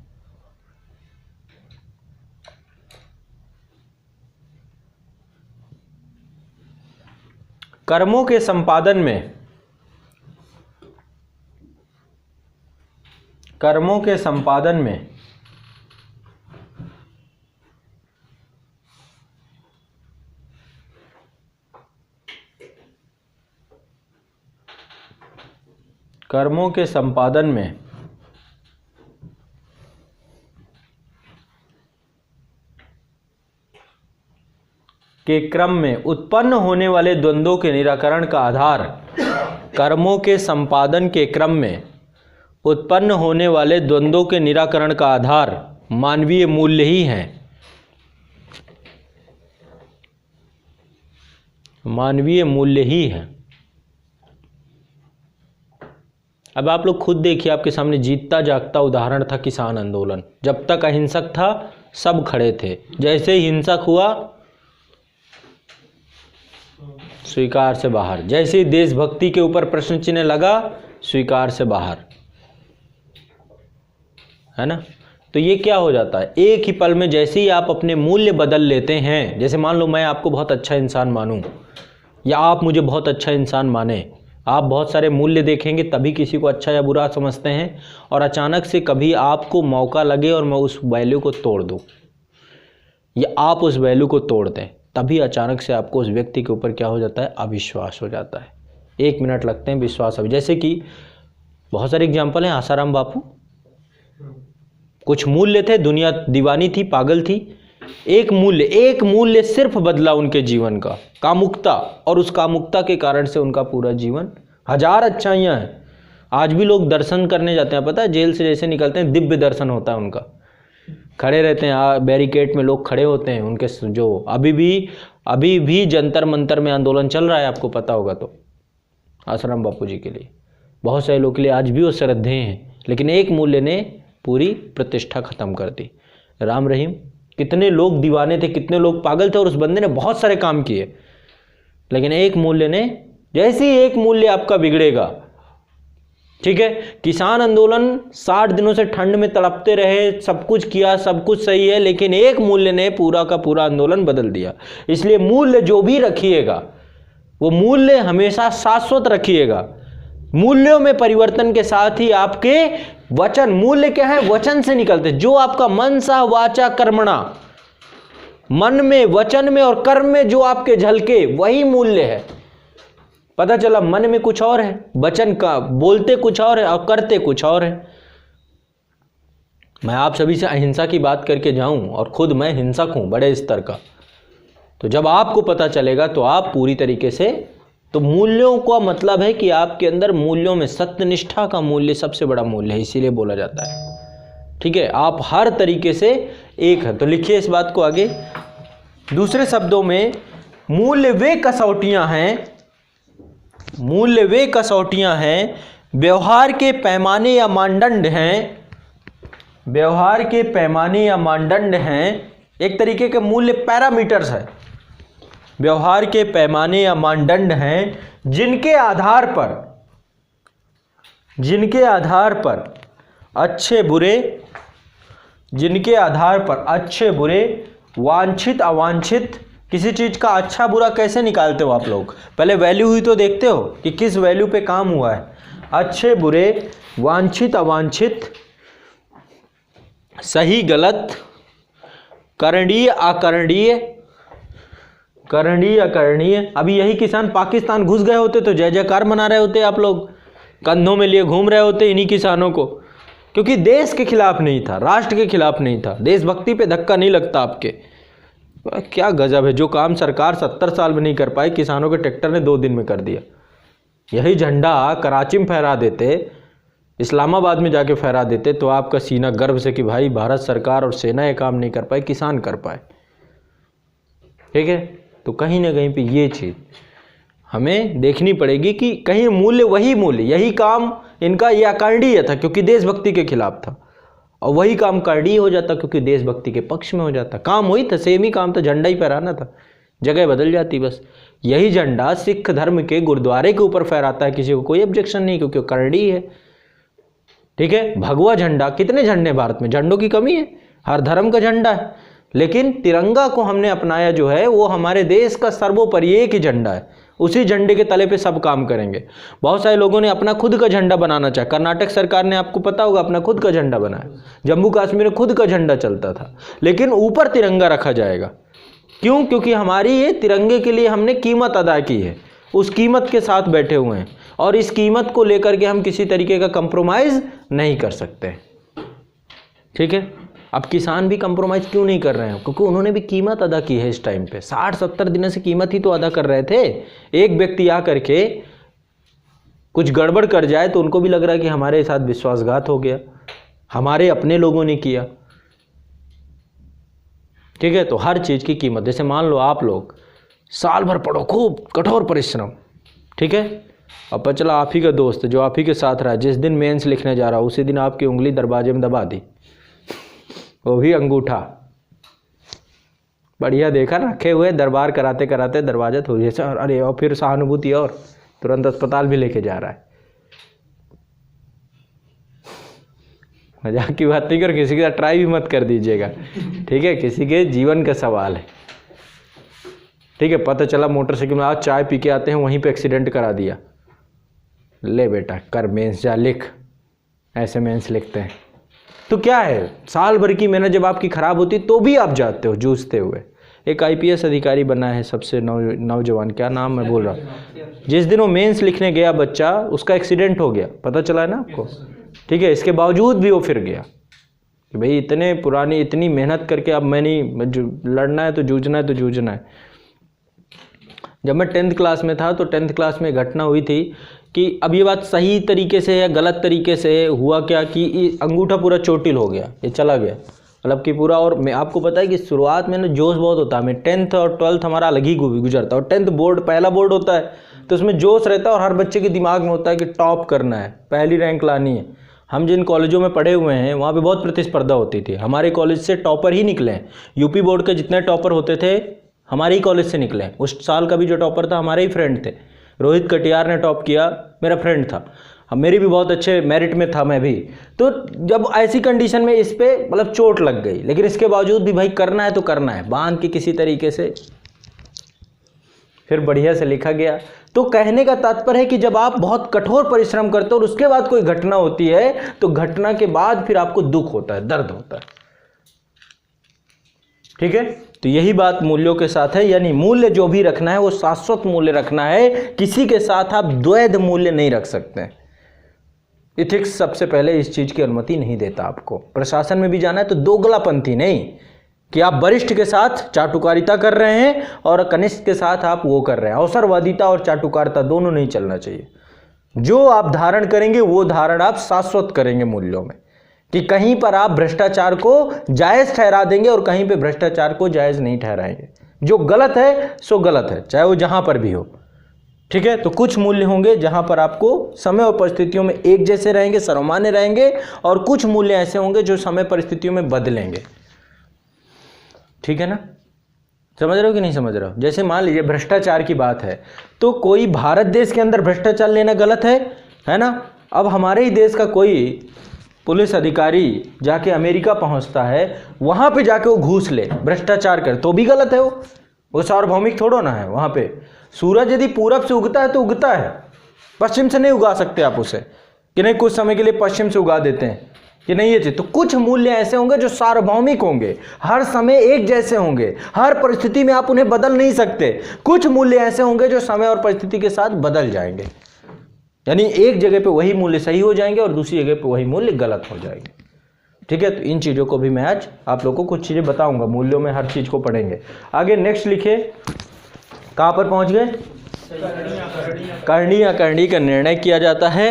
कर्मों के संपादन में के क्रम में उत्पन्न होने वाले द्वंद्वों के निराकरण का आधार, कर्मों के संपादन के क्रम में उत्पन्न होने वाले द्वंद्वों के निराकरण का आधार मानवीय मूल्य ही हैं। मानवीय मूल्य ही है। अब आप लोग खुद देखिए, आपके सामने जीतता जागता उदाहरण था किसान आंदोलन। जब तक अहिंसक था सब खड़े थे, जैसे ही हिंसक हुआ स्वीकार से बाहर, जैसे ही देशभक्ति के ऊपर प्रश्न चिन्ह लगा स्वीकार से बाहर, है ना। तो ये क्या हो जाता है, एक ही पल में जैसे ही आप अपने मूल्य बदल लेते हैं, जैसे मान लो मैं आपको बहुत अच्छा इंसान मानूं या आप मुझे बहुत अच्छा इंसान माने, आप बहुत सारे मूल्य देखेंगे तभी किसी को अच्छा या बुरा समझते हैं, और अचानक से कभी आपको मौका लगे और मैं उस वैल्यू को तोड़ दूं या आप उस वैल्यू को तोड़ दें, तभी अचानक से आपको उस व्यक्ति के ऊपर क्या हो जाता है, अविश्वास हो जाता है। 1 मिनट लगते हैं विश्वास। जैसे कि बहुत सारे एग्जाम्पल हैं, आसाराम बापू, कुछ मूल्य थे, दुनिया दीवानी थी, पागल थी, एक मूल्य सिर्फ बदला उनके जीवन का, कामुकता, और उस कामुकता के कारण से उनका पूरा जीवन, 1000 अच्छाइयाँ हैं। आज भी लोग दर्शन करने जाते हैं, पता है, जेल से जैसे निकलते हैं दिव्य दर्शन होता है उनका, खड़े रहते हैं बैरिकेड में, लोग खड़े होते हैं उनके, जो अभी भी जंतर मंतर में आंदोलन चल रहा है, आपको पता होगा तो, आसाराम बापू जी के लिए, बहुत सारे लोग के लिए आज भी वो श्रद्धेय हैं, लेकिन एक मूल्य ने पूरी प्रतिष्ठा खत्म कर दी। राम रहीम, कितने लोग दीवाने थे, कितने लोग पागल थे, और उस बंदे ने बहुत सारे काम किए, लेकिन एक मूल्य ने, जैसे ही एक मूल्य आपका बिगड़ेगा, ठीक है, किसान आंदोलन 60 दिनों से ठंड में तड़पते रहे, सब कुछ किया, सब कुछ सही है, लेकिन एक मूल्य ने पूरा का पूरा आंदोलन बदल दिया। इसलिए मूल्य जो भी रखिएगा वो मूल्य हमेशा शाश्वत रखिएगा। मूल्यों में परिवर्तन के साथ ही आपके वचन, मूल्य क्या है, वचन से निकलते, जो आपका मन सा वाचा कर्मणा, मन में, वचन में और कर्म में जो आपके झलके, वही मूल्य है। पता चला मन में कुछ और है, वचन का बोलते कुछ और है और करते कुछ और है। मैं आप सभी से अहिंसा की बात करके जाऊं और खुद मैं हिंसक हूं बड़े स्तर का, तो जब आपको पता चलेगा तो आप पूरी तरीके से, तो मूल्यों का मतलब है कि आपके अंदर मूल्यों में सत्यनिष्ठा का मूल्य सबसे बड़ा मूल्य है, इसीलिए बोला जाता है। ठीक है, आप हर तरीके से एक हैं। तो लिखिए इस बात को आगे। दूसरे शब्दों में मूल्य वे कसौटियां हैं, मूल्य वे कसौटियां हैं, व्यवहार के पैमाने या मानदंड हैं, व्यवहार के पैमाने या मानदंड हैं, एक तरीके के मूल्य पैरामीटर्स है, व्यवहार के पैमाने या मानदंड हैं जिनके आधार पर अच्छे बुरे, जिनके आधार पर अच्छे बुरे, वांछित अवांछित, किसी चीज का अच्छा बुरा कैसे निकालते हो आप लोग, पहले वैल्यू ही तो देखते हो कि किस वैल्यू पे काम हुआ है। अच्छे बुरे, वांछित अवांछित, सही गलत, करणीय अकरणीय, करणीय अकरणीय। अभी यही किसान पाकिस्तान घुस गए होते तो जय जयकार मना रहे होते, आप लोग कंधों में लिए घूम रहे होते इन्हीं किसानों को, क्योंकि देश के खिलाफ नहीं था, राष्ट्र के खिलाफ नहीं था, देशभक्ति पे धक्का नहीं लगता आपके। क्या गजब है, जो काम सरकार 70 साल में नहीं कर पाई, किसानों के ट्रैक्टर ने 2 दिन में कर दिया। यही झंडा कराची में फहरा देते, इस्लामाबाद में जाके फहरा देते, तो आपका सीना गर्व से कि भाई भारत सरकार और सेना ये काम नहीं कर पाए, किसान कर पाए। ठीक है, तो कहीं ना कहीं पे ये चीज़ हमें देखनी पड़ेगी कि कहीं मूल्य, वही मूल्य, यही काम इनका ये अकारणीय था क्योंकि देशभक्ति के खिलाफ था, और वही काम कारणीय हो जाता क्योंकि देशभक्ति के पक्ष में हो जाता। काम वही था, सेम ही काम था, झंडा ही फहराना था, जगह बदल जाती बस। यही झंडा सिख धर्म के गुरुद्वारे के ऊपर फहराता है, किसी को कोई ऑब्जेक्शन नहीं क्योंकि कारणीय है। ठीक है, भगवा झंडा, कितने झंडे भारत में, झंडों की कमी है, हर धर्म का झंडा है, लेकिन तिरंगा को हमने अपनाया जो है वो हमारे देश का सर्वोपरि एक ही झंडा है, उसी झंडे के तले पे सब काम करेंगे। बहुत सारे लोगों ने अपना खुद का झंडा बनाना चाहा, कर्नाटक सरकार ने आपको पता होगा अपना खुद का झंडा बनाया, जम्मू कश्मीर में खुद का झंडा चलता था, लेकिन ऊपर तिरंगा रखा जाएगा। क्यों? क्योंकि हमारी ये तिरंगे के लिए हमने कीमत अदा की है, उस कीमत के साथ बैठे हुए हैं, और इस कीमत को लेकर के हम किसी तरीके का कंप्रोमाइज नहीं कर सकते। ठीक है, अब किसान भी कंप्रोमाइज क्यों नहीं कर रहे हैं? क्योंकि उन्होंने भी कीमत अदा की है इस टाइम पे, 60-70 दिनों से कीमत ही तो अदा कर रहे थे। एक व्यक्ति आ करके कुछ गड़बड़ कर जाए तो उनको भी लग रहा है कि हमारे साथ विश्वासघात हो गया, हमारे अपने लोगों ने किया। ठीक है, तो हर चीज़ की कीमत, जैसे मान लो आप लोग साल भर पढ़ो, खूब कठोर परिश्रम, ठीक है, अब पता चला आप ही का दोस्त जो आप ही के साथ रहा, जिस दिन मेंस लिखने जा रहा उसी दिन आपकी उंगली दरवाजे में दबा दी, वो भी अंगूठा। बढ़िया देखा ना, रखे हुए दरबार कराते कराते दरवाजा थोड़ी ऐसा, अरे और फिर सहानुभूति, और तुरंत अस्पताल भी लेके जा रहा है। मजाक की बात नहीं कर, किसी के साथ ट्राई भी मत कर दीजिएगा। ठीक है, किसी के जीवन का सवाल है। ठीक है, पता चला मोटरसाइकिल में आज चाय पी के आते हैं, वहीं पे एक्सीडेंट करा दिया, ले बेटा कर मेंस जा, लिख, ऐसे मेंस लिखते हैं। तो क्या है, साल भर की मेहनत जब आपकी खराब होती तो भी आप जाते हो जूझते हुए। एक IPS अधिकारी बना है सबसे नौजवान, क्या नाम मैं बोल रहा हूँ, जिस दिन वो मेंस लिखने गया बच्चा, उसका एक्सीडेंट हो गया, पता चला है ना आपको। ठीक है, इसके बावजूद भी वो फिर गया कि भाई इतने पुरानी, इतनी मेहनत करके अब मैं नहीं, लड़ना है तो जूझना है तो जूझना है। जब मैं 10th क्लास में था तो 10th क्लास में घटना हुई थी कि अब ये बात सही तरीके से या गलत तरीके से हुआ क्या कि अंगूठा पूरा चोटिल हो गया, ये चला गया, मतलब कि पूरा। और मैं आपको पता है कि शुरुआत में ना जोश बहुत होता है, मैं 10th और 12th हमारा अलग ही गुजरता है, और 10th बोर्ड पहला बोर्ड होता है तो उसमें जोश रहता है, और हर बच्चे के दिमाग में होता है कि टॉप करना है, पहली रैंक लानी है। हम जिन कॉलेजों में पढ़े हुए हैं वहाँ पे बहुत प्रतिस्पर्धा होती थी, हमारे कॉलेज से टॉपर ही निकले हैं। यूपी बोर्ड के जितने टॉपर होते थे हमारे ही कॉलेज से निकले हैं। उस साल का भी जो टॉपर था हमारे ही फ्रेंड थे, रोहित कटियार ने टॉप किया, मेरा फ्रेंड था, मेरी भी बहुत अच्छे मेरिट में था मैं भी। तो जब ऐसी कंडीशन में इस पे मतलब चोट लग गई, लेकिन इसके बावजूद भी भाई करना है तो करना है, बांध के किसी तरीके से फिर बढ़िया से लिखा गया। तो कहने का तात्पर्य है कि जब आप बहुत कठोर परिश्रम करते हो और उसके बाद कोई घटना होती है तो घटना के बाद फिर आपको दुख होता है, दर्द होता है। ठीक है, तो यही बात मूल्यों के साथ है, यानी मूल्य जो भी रखना है वो शाश्वत मूल्य रखना है, किसी के साथ आप द्वैध मूल्य नहीं रख सकते। इथिक्स सबसे पहले इस चीज़ की अनुमति नहीं देता आपको। प्रशासन में भी जाना है तो दोगलापंथी नहीं कि आप वरिष्ठ के साथ चाटुकारिता कर रहे हैं और कनिष्ठ के साथ आप वो कर रहे हैं। अवसरवादिता और चाटुकारिता दोनों नहीं चलना चाहिए। जो आप धारण करेंगे वो धारण आप शाश्वत करेंगे मूल्यों में, कि कहीं पर आप भ्रष्टाचार को जायज़ ठहरा देंगे और कहीं पे भ्रष्टाचार को जायज़ नहीं ठहराएंगे। जो गलत है सो गलत है, चाहे वो जहाँ पर भी हो। ठीक है, तो कुछ मूल्य होंगे जहाँ पर आपको समय और परिस्थितियों में एक जैसे रहेंगे, सर्वमान्य रहेंगे, और कुछ मूल्य ऐसे होंगे जो समय परिस्थितियों में बदलेंगे। ठीक है ना, समझ रहे हो कि नहीं समझ रहे हो? जैसे मान लीजिए भ्रष्टाचार की बात है, तो कोई भारत देश के अंदर भ्रष्टाचार लेना गलत है ना। अब हमारे ही देश का कोई पुलिस अधिकारी जाके अमेरिका पहुंचता है, वहां पे जाके वो घूस ले, भ्रष्टाचार करे, तो भी गलत है। वो सार्वभौमिक थोड़ा ना है। वहां पे सूरज यदि पूरब से उगता है तो उगता है, पश्चिम से नहीं उगा सकते आप उसे, कि नहीं कुछ समय के लिए पश्चिम से उगा देते हैं कि नहीं ये चीज। तो कुछ मूल्य ऐसे होंगे जो सार्वभौमिक होंगे, हर समय एक जैसे होंगे, हर परिस्थिति में आप उन्हें बदल नहीं सकते। कुछ मूल्य ऐसे होंगे जो समय और परिस्थिति के साथ बदल जाएंगे, यानी एक जगह पे वही मूल्य सही हो जाएंगे और दूसरी जगह पे वही मूल्य गलत हो जाएंगे। ठीक है, तो इन चीज़ों को भी मैं आज आप लोगों को कुछ चीज़ें बताऊंगा, मूल्यों में हर चीज़ को पढ़ेंगे। आगे नेक्स्ट लिखे, कहाँ पर पहुँच गए? करणी अकरणी का निर्णय किया जाता है।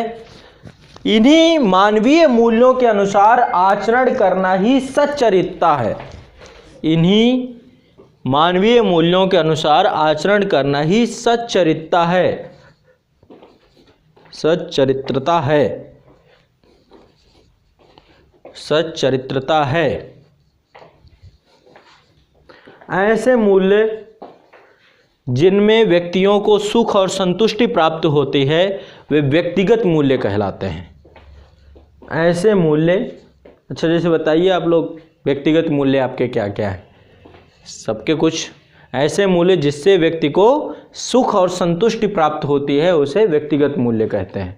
इन्हीं मानवीय मूल्यों के अनुसार आचरण करना ही सच्चरित्रता है। इन्हीं मानवीय मूल्यों के अनुसार आचरण करना ही सच्चरित्रता है, सच्चरित्रता है, सच्चरित्रता है। ऐसे मूल्य जिनमें व्यक्तियों को सुख और संतुष्टि प्राप्त होती है वे व्यक्तिगत मूल्य कहलाते हैं। ऐसे मूल्य, अच्छा जैसे बताइए आप लोग, व्यक्तिगत मूल्य आपके क्या क्या हैं? सबके कुछ ऐसे मूल्य जिससे व्यक्ति को सुख और संतुष्टि प्राप्त होती है उसे व्यक्तिगत मूल्य कहते हैं।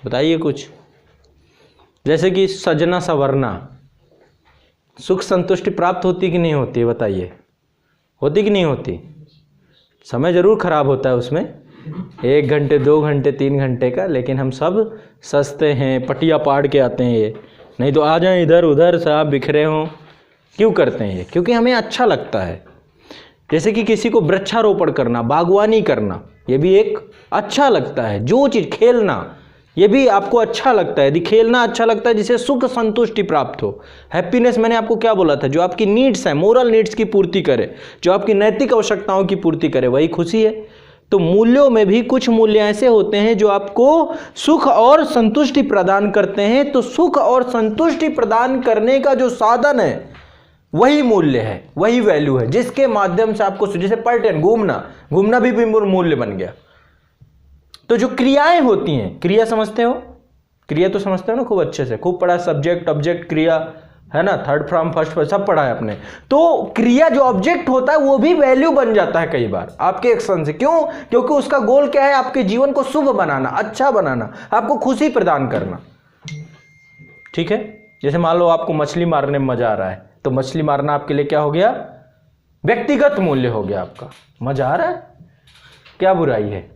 बताइए कुछ। जैसे कि सजना संवरना, सुख संतुष्टि प्राप्त होती कि नहीं होती? बताइए, होती कि नहीं होती? समय जरूर खराब होता है उसमें, 1 घंटे 2 घंटे 3 घंटे का, लेकिन हम सब सस्ते हैं, पटिया पाड़ के आते हैं ये, नहीं तो आ जाएं इधर उधर साहब बिखरे हों। क्यों करते हैं ये? क्योंकि हमें अच्छा लगता है। जैसे कि किसी को वृक्षारोपण करना, बागवानी करना, ये भी एक अच्छा लगता है। जो चीज़, खेलना, ये भी आपको अच्छा लगता है। यदि खेलना अच्छा लगता है जिसे सुख संतुष्टि प्राप्त हो, हैप्पीनेस, मैंने आपको क्या बोला था, जो आपकी नीड्स है, मोरल नीड्स की पूर्ति करे, जो आपकी नैतिक आवश्यकताओं की पूर्ति करे, वही खुशी है। तो मूल्यों में भी कुछ मूल्य ऐसे होते हैं जो आपको सुख और संतुष्टि प्रदान करते हैं। तो सुख और संतुष्टि प्रदान करने का जो साधन है वही मूल्य है, वही वैल्यू है, जिसके माध्यम से आपको, जैसे पर्यटन, घूमना भी मूल्य बन गया। तो जो क्रियाएं होती हैं, क्रिया समझते हो? क्रिया तो समझते हो ना खूब अच्छे से, खूब पढ़ा, सब्जेक्ट ऑब्जेक्ट क्रिया, है ना, थर्ड फ्रॉम फर्स्ट सब पढ़ा है आपने। तो क्रिया जो ऑब्जेक्ट होता है वो भी वैल्यू बन जाता है कई बार आपके एक्शन से। क्यों? क्योंकि उसका गोल क्या है? आपके जीवन को शुभ बनाना, अच्छा बनाना, आपको खुशी प्रदान करना। ठीक है, जैसे मान लो आपको मछली मारने में मजा आ रहा है, तो मछली मारना आपके लिए क्या हो गया? व्यक्तिगत मूल्य हो गया आपका। मजा आ रहा है, क्या बुराई है?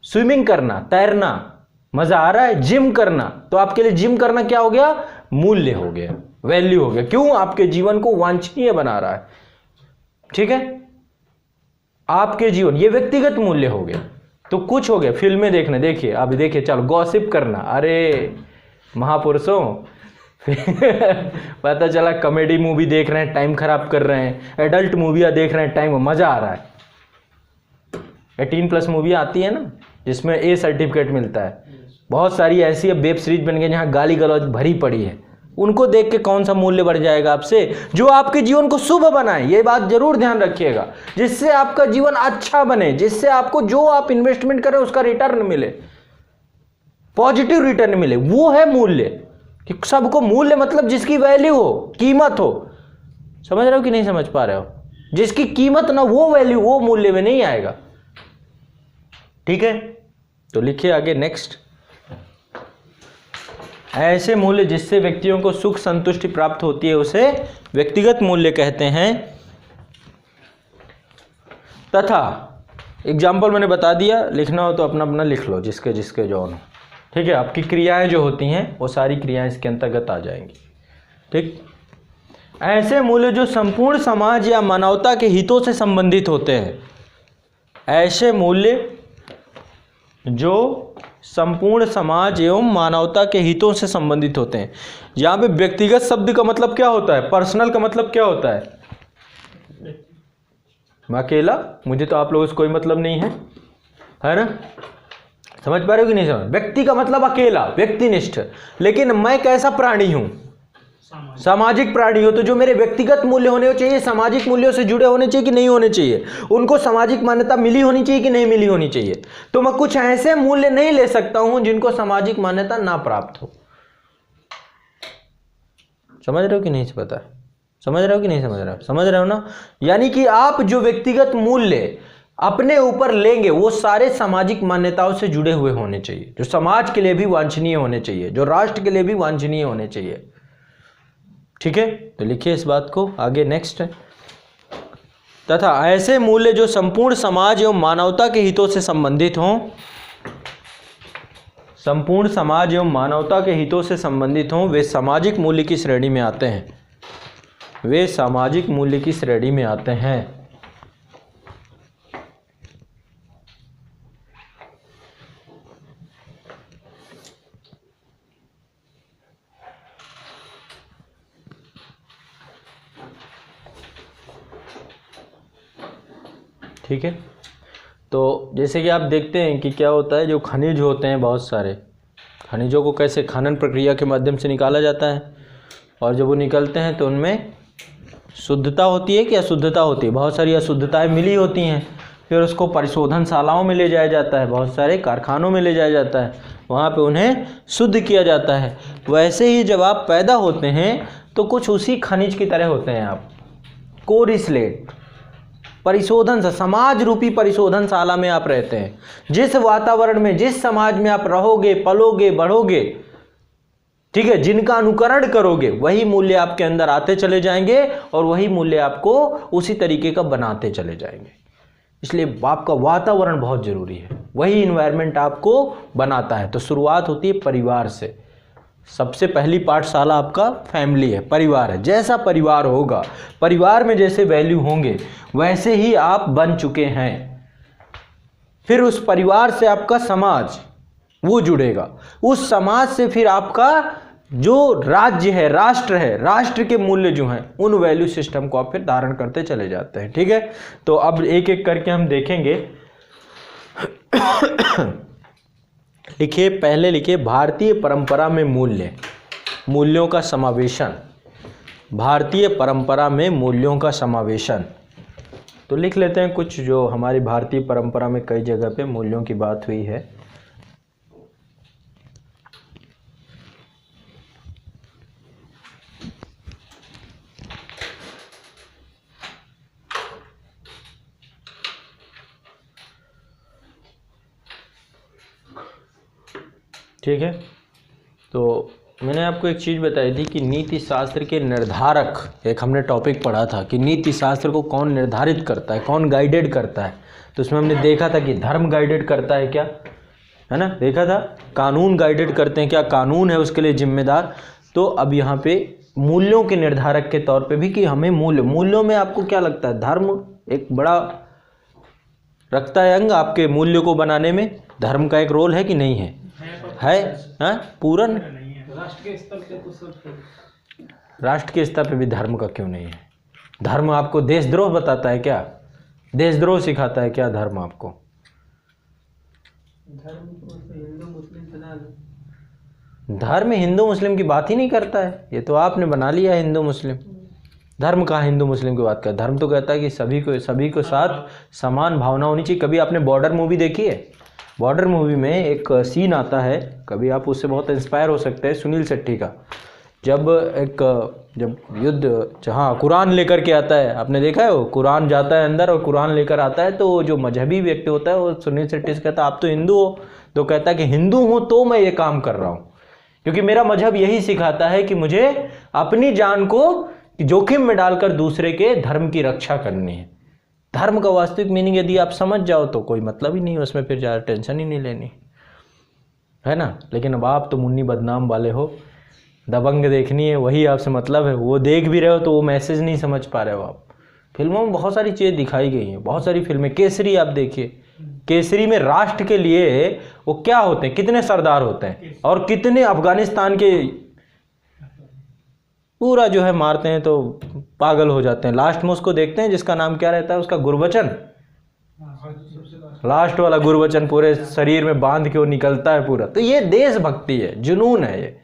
स्विमिंग करना, तैरना, मजा आ रहा है। जिम करना, तो आपके लिए जिम करना क्या हो गया? मूल्य हो गया, वैल्यू हो गया। क्यों? आपके जीवन को वांछनीय बना रहा है। ठीक है, आपके जीवन, ये व्यक्तिगत मूल्य हो गया। तो कुछ हो गया फिल्में देखने, देखिए अभी देखिए, चलो गॉसिप करना, अरे महापुरुषों पता चला कॉमेडी मूवी देख रहे हैं, टाइम खराब कर रहे हैं, एडल्ट मूवियाँ देख रहे हैं, टाइम मजा आ रहा है। 18+ मूवी आती है ना, जिसमें A सर्टिफिकेट मिलता है। बहुत सारी ऐसी अब वेब सीरीज बन गई जहाँ गाली गलौज भरी पड़ी है। उनको देख के कौन सा मूल्य बढ़ जाएगा आपसे? जो आपके जीवन को शुभ बनाए, ये बात जरूर ध्यान रखिएगा, जिससे आपका जीवन अच्छा बने, जिससे आपको जो आप इन्वेस्टमेंट करें उसका रिटर्न मिले, पॉजिटिव रिटर्न मिले, वो है मूल्य। कि सबको मूल्य मतलब जिसकी वैल्यू हो, कीमत हो। समझ रहे हो कि नहीं समझ पा रहे हो? जिसकी कीमत ना, वो वैल्यू, वो मूल्य में नहीं आएगा। ठीक है, तो लिखिए आगे नेक्स्ट। ऐसे मूल्य जिससे व्यक्तियों को सुख संतुष्टि प्राप्त होती है उसे व्यक्तिगत मूल्य कहते हैं। तथा एग्जाम्पल मैंने बता दिया, लिखना हो तो अपना अपना लिख लो, जिसके जिसके जो हो। ठीक है, आपकी क्रियाएं जो होती हैं वो सारी क्रियाएं इसके अंतर्गत आ जाएंगी। ठीक, ऐसे मूल्य जो संपूर्ण समाज या मानवता के हितों से संबंधित होते हैं, ऐसे मूल्य जो संपूर्ण समाज एवं मानवता के हितों से संबंधित होते हैं। यहाँ पे व्यक्तिगत शब्द का मतलब क्या होता है, पर्सनल का मतलब क्या होता है? मैं अकेला, मुझे तो आप लोगों से कोई मतलब नहीं है ना? समझ पा रहे हो कि नहीं समझ? व्यक्ति का मतलब अकेला, व्यक्तिनिष्ठ। लेकिन मैं कैसा प्राणी हूं? सामाजिक प्राणी हो। तो जो मेरे व्यक्तिगत मूल्य होने चाहिए सामाजिक मूल्यों से जुड़े होने चाहिए कि नहीं होने चाहिए? उनको सामाजिक मान्यता मिली होनी चाहिए कि नहीं मिली होनी चाहिए? तो मैं कुछ ऐसे मूल्य नहीं ले सकता हूं जिनको सामाजिक मान्यता ना प्राप्त हो। समझ रहे हो कि नहीं? पता है, समझ रहे हो कि नहीं समझ रहे हो? समझ रहे हो ना? यानी कि आप जो व्यक्तिगत मूल्य अपने ऊपर लेंगे वो सारे सामाजिक मान्यताओं से जुड़े हुए होने चाहिए, जो समाज के लिए भी वांछनीय होने चाहिए, जो राष्ट्र के लिए भी वांछनीय होने चाहिए। ठीक है, तो लिखिए इस बात को आगे। नेक्स्ट है, तथा ऐसे मूल्य जो संपूर्ण समाज एवं मानवता के हितों से संबंधित हों, संपूर्ण समाज एवं मानवता के हितों से संबंधित हों, वे सामाजिक मूल्य की श्रेणी में आते हैं। वे सामाजिक मूल्य की श्रेणी में आते हैं। ठीक है, तो जैसे कि आप देखते हैं कि क्या होता है, जो खनिज होते हैं, बहुत सारे खनिजों को कैसे खनन प्रक्रिया के माध्यम से निकाला जाता है, और जब वो निकलते हैं तो उनमें शुद्धता होती है कि अशुद्धता होती है? बहुत सारी अशुद्धताएं मिली होती हैं, फिर उसको परिशोधनशालाओं में ले जाया जाता है, बहुत सारे कारखानों में ले जाया जाता है, वहाँ पे उन्हें शुद्ध किया जाता है। वैसे ही जब आप पैदा होते हैं तो कुछ उसी खनिज की तरह होते हैं आप, कोरिस्लेट। परिशोधन से, समाज रूपी परिशोधनशाला में आप रहते हैं। जिस वातावरण में, जिस समाज में आप रहोगे, पलोगे, बढ़ोगे, ठीक है, जिनका अनुकरण करोगे, वही मूल्य आपके अंदर आते चले जाएंगे और वही मूल्य आपको उसी तरीके का बनाते चले जाएंगे। इसलिए आपका वातावरण बहुत जरूरी है, वही इन्वायरमेंट आपको बनाता है। तो शुरुआत होती है परिवार से। सबसे पहली पाठशाला आपका फैमिली है, परिवार है। जैसा परिवार होगा, परिवार में जैसे वैल्यू होंगे, वैसे ही आप बन चुके हैं। फिर उस परिवार से आपका समाज वो जुड़ेगा, उस समाज से फिर आपका जो राज्य है, राष्ट्र है, राष्ट्र के मूल्य जो हैं, उन वैल्यू सिस्टम को आप फिर धारण करते चले जाते हैं। ठीक है, तो अब एक एक करके हम देखेंगे। लिखिए, पहले लिखिए, भारतीय परंपरा में मूल्य, मूल्यों का समावेशन। भारतीय परंपरा में मूल्यों का समावेशन। तो लिख लेते हैं कुछ जो हमारी भारतीय परंपरा में कई जगह पे मूल्यों की बात हुई है। ठीक है, तो मैंने आपको एक चीज़ बताई थी कि नीति शास्त्र के निर्धारक, एक हमने टॉपिक पढ़ा था कि नीति शास्त्र को कौन निर्धारित करता है, कौन गाइडेड करता है। तो उसमें हमने देखा था कि धर्म गाइडेड करता है क्या, है ना, देखा था। कानून गाइडेड करते हैं क्या, कानून है उसके लिए जिम्मेदार। तो अब यहाँ पे मूल्यों के निर्धारक के तौर पे भी कि हमें मूल्यों में आपको क्या लगता है, धर्म एक बड़ा रखता है अंग आपके मूल्य को बनाने में? धर्म का एक रोल है कि नहीं है? है पूर्ण। राष्ट्र के स्तर पे तो सब, राष्ट्र के स्तर पे भी धर्म का क्यों नहीं है? धर्म आपको देशद्रोह बताता है क्या? देशद्रोह सिखाता है क्या धर्म आपको? धर्म हिंदू मुस्लिम की बात ही नहीं करता है, ये तो आपने बना लिया हिंदू मुस्लिम। धर्म कहाँ हिंदू मुस्लिम की बात कर? धर्म तो कहता है कि सभी को साथ समान भावना होनी चाहिए। कभी आपने बॉर्डर मूवी देखी है? बॉर्डर मूवी में एक सीन आता है, कभी आप उससे बहुत इंस्पायर हो सकते हैं, सुनील शेट्टी का। जब युद्ध जहाँ कुरान लेकर के आता है, आपने देखा है, वो कुरान जाता है अंदर और कुरान लेकर आता है, तो जो मजहबी व्यक्ति होता है वो सुनील शेट्टी से कहता है आप तो हिंदू हो? तो कहता है कि हिंदू हूँ तो मैं ये काम कर रहा हूँ, क्योंकि मेरा मजहब यही सिखाता है कि मुझे अपनी जान को जोखिम में डालकर दूसरे के धर्म की रक्षा करनी है। धर्म का वास्तविक मीनिंग यदि आप समझ जाओ तो कोई मतलब ही नहीं है उसमें, फिर ज़्यादा टेंशन ही नहीं लेनी, है ना। लेकिन अब आप तो मुन्नी बदनाम वाले हो, दबंग देखनी है वही आपसे मतलब है, वो देख भी रहे हो तो वो मैसेज नहीं समझ पा रहे हो आप। फिल्मों में बहुत सारी चीज़ें दिखाई गई हैं, बहुत सारी फिल्में, केसरी आप देखिए, केसरी में राष्ट्र के लिए वो क्या होते हैं, कितने सरदार होते हैं और कितने अफगानिस्तान के पूरा जो है मारते हैं तो पागल हो जाते हैं। लास्ट में उसको देखते हैं जिसका नाम क्या रहता है, उसका गुरबचन, लास्ट वाला गुरबचन पूरे शरीर में बांध के वो निकलता है पूरा। तो ये देशभक्ति है, जुनून है ये,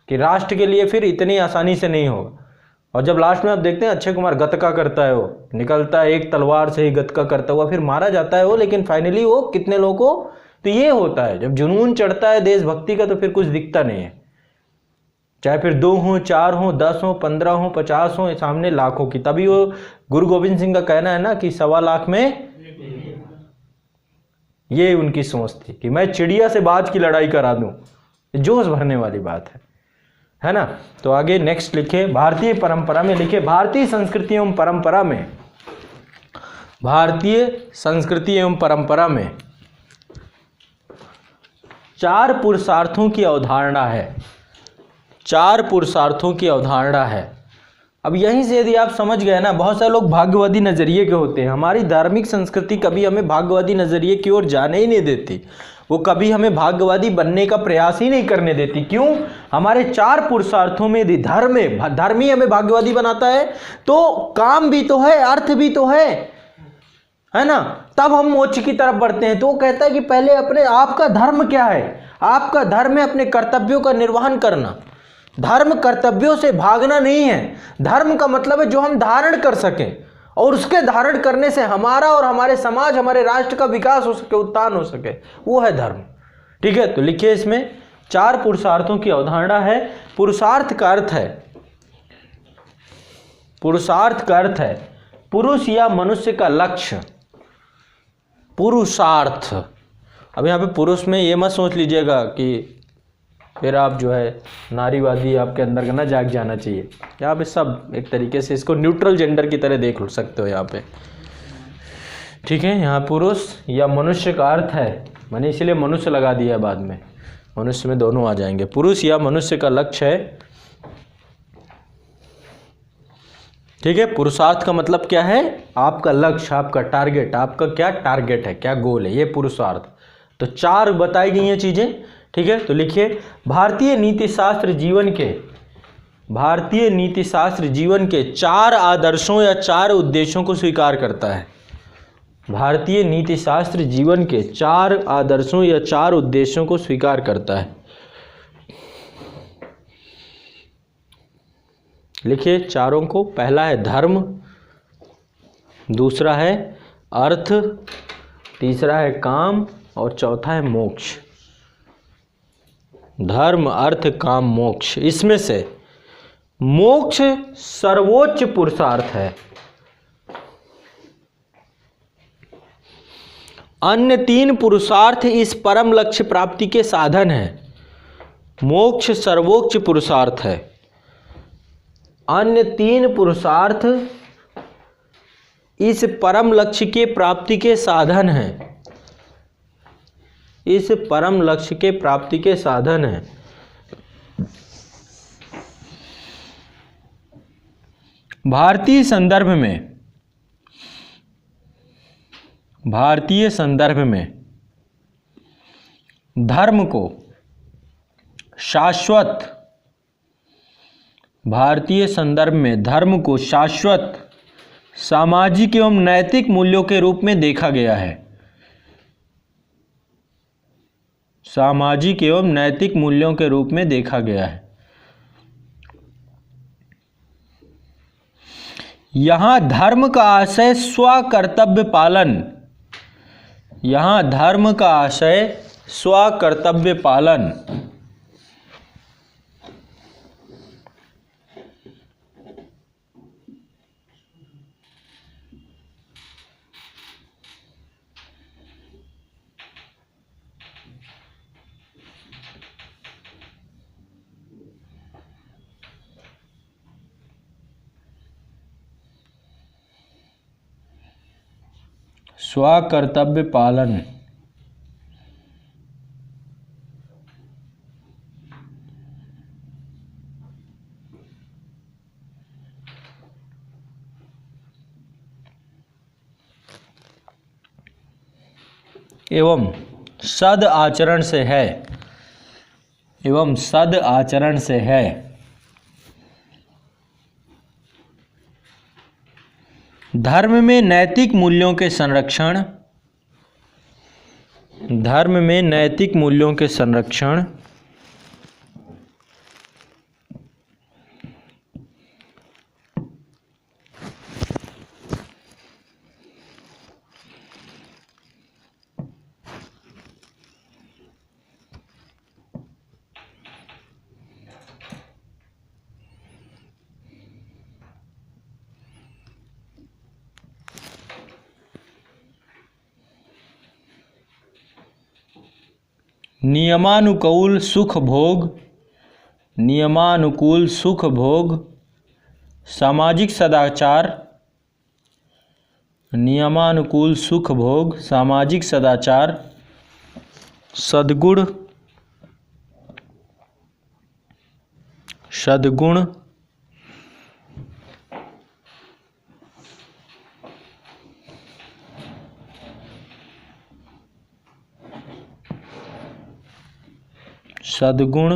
कि राष्ट्र के लिए फिर इतनी आसानी से नहीं होगा। और जब लास्ट में आप देखते हैं अक्षय कुमार गतका करता है, वो निकलता है एक तलवार से ही गतका करता हुआ, फिर मारा जाता है वो, लेकिन फाइनली वो कितने लोगों को, तो ये होता है जब जुनून चढ़ता है देशभक्ति का तो फिर कुछ दिखता नहीं है, चाहे फिर 2 हो 4 हो 10 हो 15 हो 50 हो, सामने लाखों की। तभी वो गुरु गोविंद सिंह का कहना है ना कि 1.25 लाख में, ये उनकी सोच थी कि मैं चिड़िया से बाज की लड़ाई करा दूं, जोश भरने वाली बात है ना। तो आगे नेक्स्ट लिखे, भारतीय परंपरा में लिखे, भारतीय संस्कृति एवं परंपरा में, भारतीय संस्कृति एवं परंपरा में 4 पुरुषार्थों की अवधारणा है, 4 पुरुषार्थों की अवधारणा है। अब यहीं से यदि आप समझ गए ना, बहुत सारे लोग भाग्यवादी नज़रिए के होते हैं, हमारी धार्मिक संस्कृति कभी हमें भाग्यवादी नज़रिए की ओर जाने ही नहीं देती, वो कभी हमें भाग्यवादी बनने का प्रयास ही नहीं करने देती। क्यों? हमारे 4 पुरुषार्थों में यदि धर्म ही हमें भाग्यवादी बनाता है तो काम भी तो है, अर्थ भी तो है ना, तब हम मोक्ष की तरफ बढ़ते हैं। तो वो कहता है कि पहले अपने, आपका धर्म क्या है, आपका धर्म है अपने कर्तव्यों का निर्वहन करना। धर्म कर्तव्यों से भागना नहीं है, धर्म का मतलब है जो हम धारण कर सकें और उसके धारण करने से हमारा और हमारे समाज, हमारे राष्ट्र का विकास हो सके, उत्थान हो सके, वो है धर्म। ठीक है, तो लिखिए इसमें 4 पुरुषार्थों की अवधारणा है। पुरुषार्थ का अर्थ है, पुरुषार्थ का अर्थ है पुरुष या मनुष्य का लक्ष्य, पुरुषार्थ। अब यहाँ पे पुरुष में ये मत सोच लीजिएगा कि फिर आप जो है नारीवादी आपके अंदर का ना जाग जाना चाहिए। यहाँ पे सब एक तरीके से इसको न्यूट्रल जेंडर की तरह देख सकते हो यहाँ पे। ठीक है, यहाँ पुरुष या मनुष्य का अर्थ है, मैंने इसीलिए मनुष्य लगा दिया, बाद में मनुष्य में दोनों आ जाएंगे। पुरुष या मनुष्य का लक्ष्य है। ठीक है, पुरुषार्थ का मतलब क्या है, आपका लक्ष्य, आपका टारगेट, आपका क्या टारगेट है, क्या गोल है, ये पुरुषार्थ। तो 4 बताई गई हैं चीज़ें। ठीक है, तो लिखिए, भारतीय नीति शास्त्र जीवन के, भारतीय नीति शास्त्र जीवन के 4 आदर्शों या 4 उद्देश्यों को स्वीकार करता है। भारतीय नीति शास्त्र जीवन के 4 आदर्शों या 4 उद्देश्यों को स्वीकार करता है। लिखिए चारों को, पहला है धर्म, दूसरा है अर्थ, तीसरा है काम और चौथा है मोक्ष। धर्म, अर्थ, काम, मोक्ष। इसमें से मोक्ष सर्वोच्च पुरुषार्थ है, अन्य 3 पुरुषार्थ इस परम लक्ष्य प्राप्ति के साधन हैं। मोक्ष सर्वोच्च पुरुषार्थ है, अन्य 3 पुरुषार्थ इस परम लक्ष्य के प्राप्ति के साधन हैं, इस परम लक्ष्य के प्राप्ति के साधन हैं। भारतीय संदर्भ में, भारतीय संदर्भ में धर्म को शाश्वत, भारतीय संदर्भ में धर्म को शाश्वत सामाजिक एवं नैतिक मूल्यों के रूप में देखा गया है, सामाजिक एवं नैतिक मूल्यों के रूप में देखा गया है। यहां धर्म का आशय स्वकर्तव्य पालन, यहां धर्म का आशय स्वकर्तव्य पालन, स्वकर्तव्य पालन, एवं सद आचरण से है, एवं सद आचरण से है। धर्म में नैतिक मूल्यों के संरक्षण, धर्म में नैतिक मूल्यों के संरक्षण, नियमानुकूल सुख भोग, नियमानुकूल सुख भोग, सामाजिक सदाचार, नियमानुकूल सुख भोग, सामाजिक सदाचार, सद्गुण, सद्गुण, सद्गुण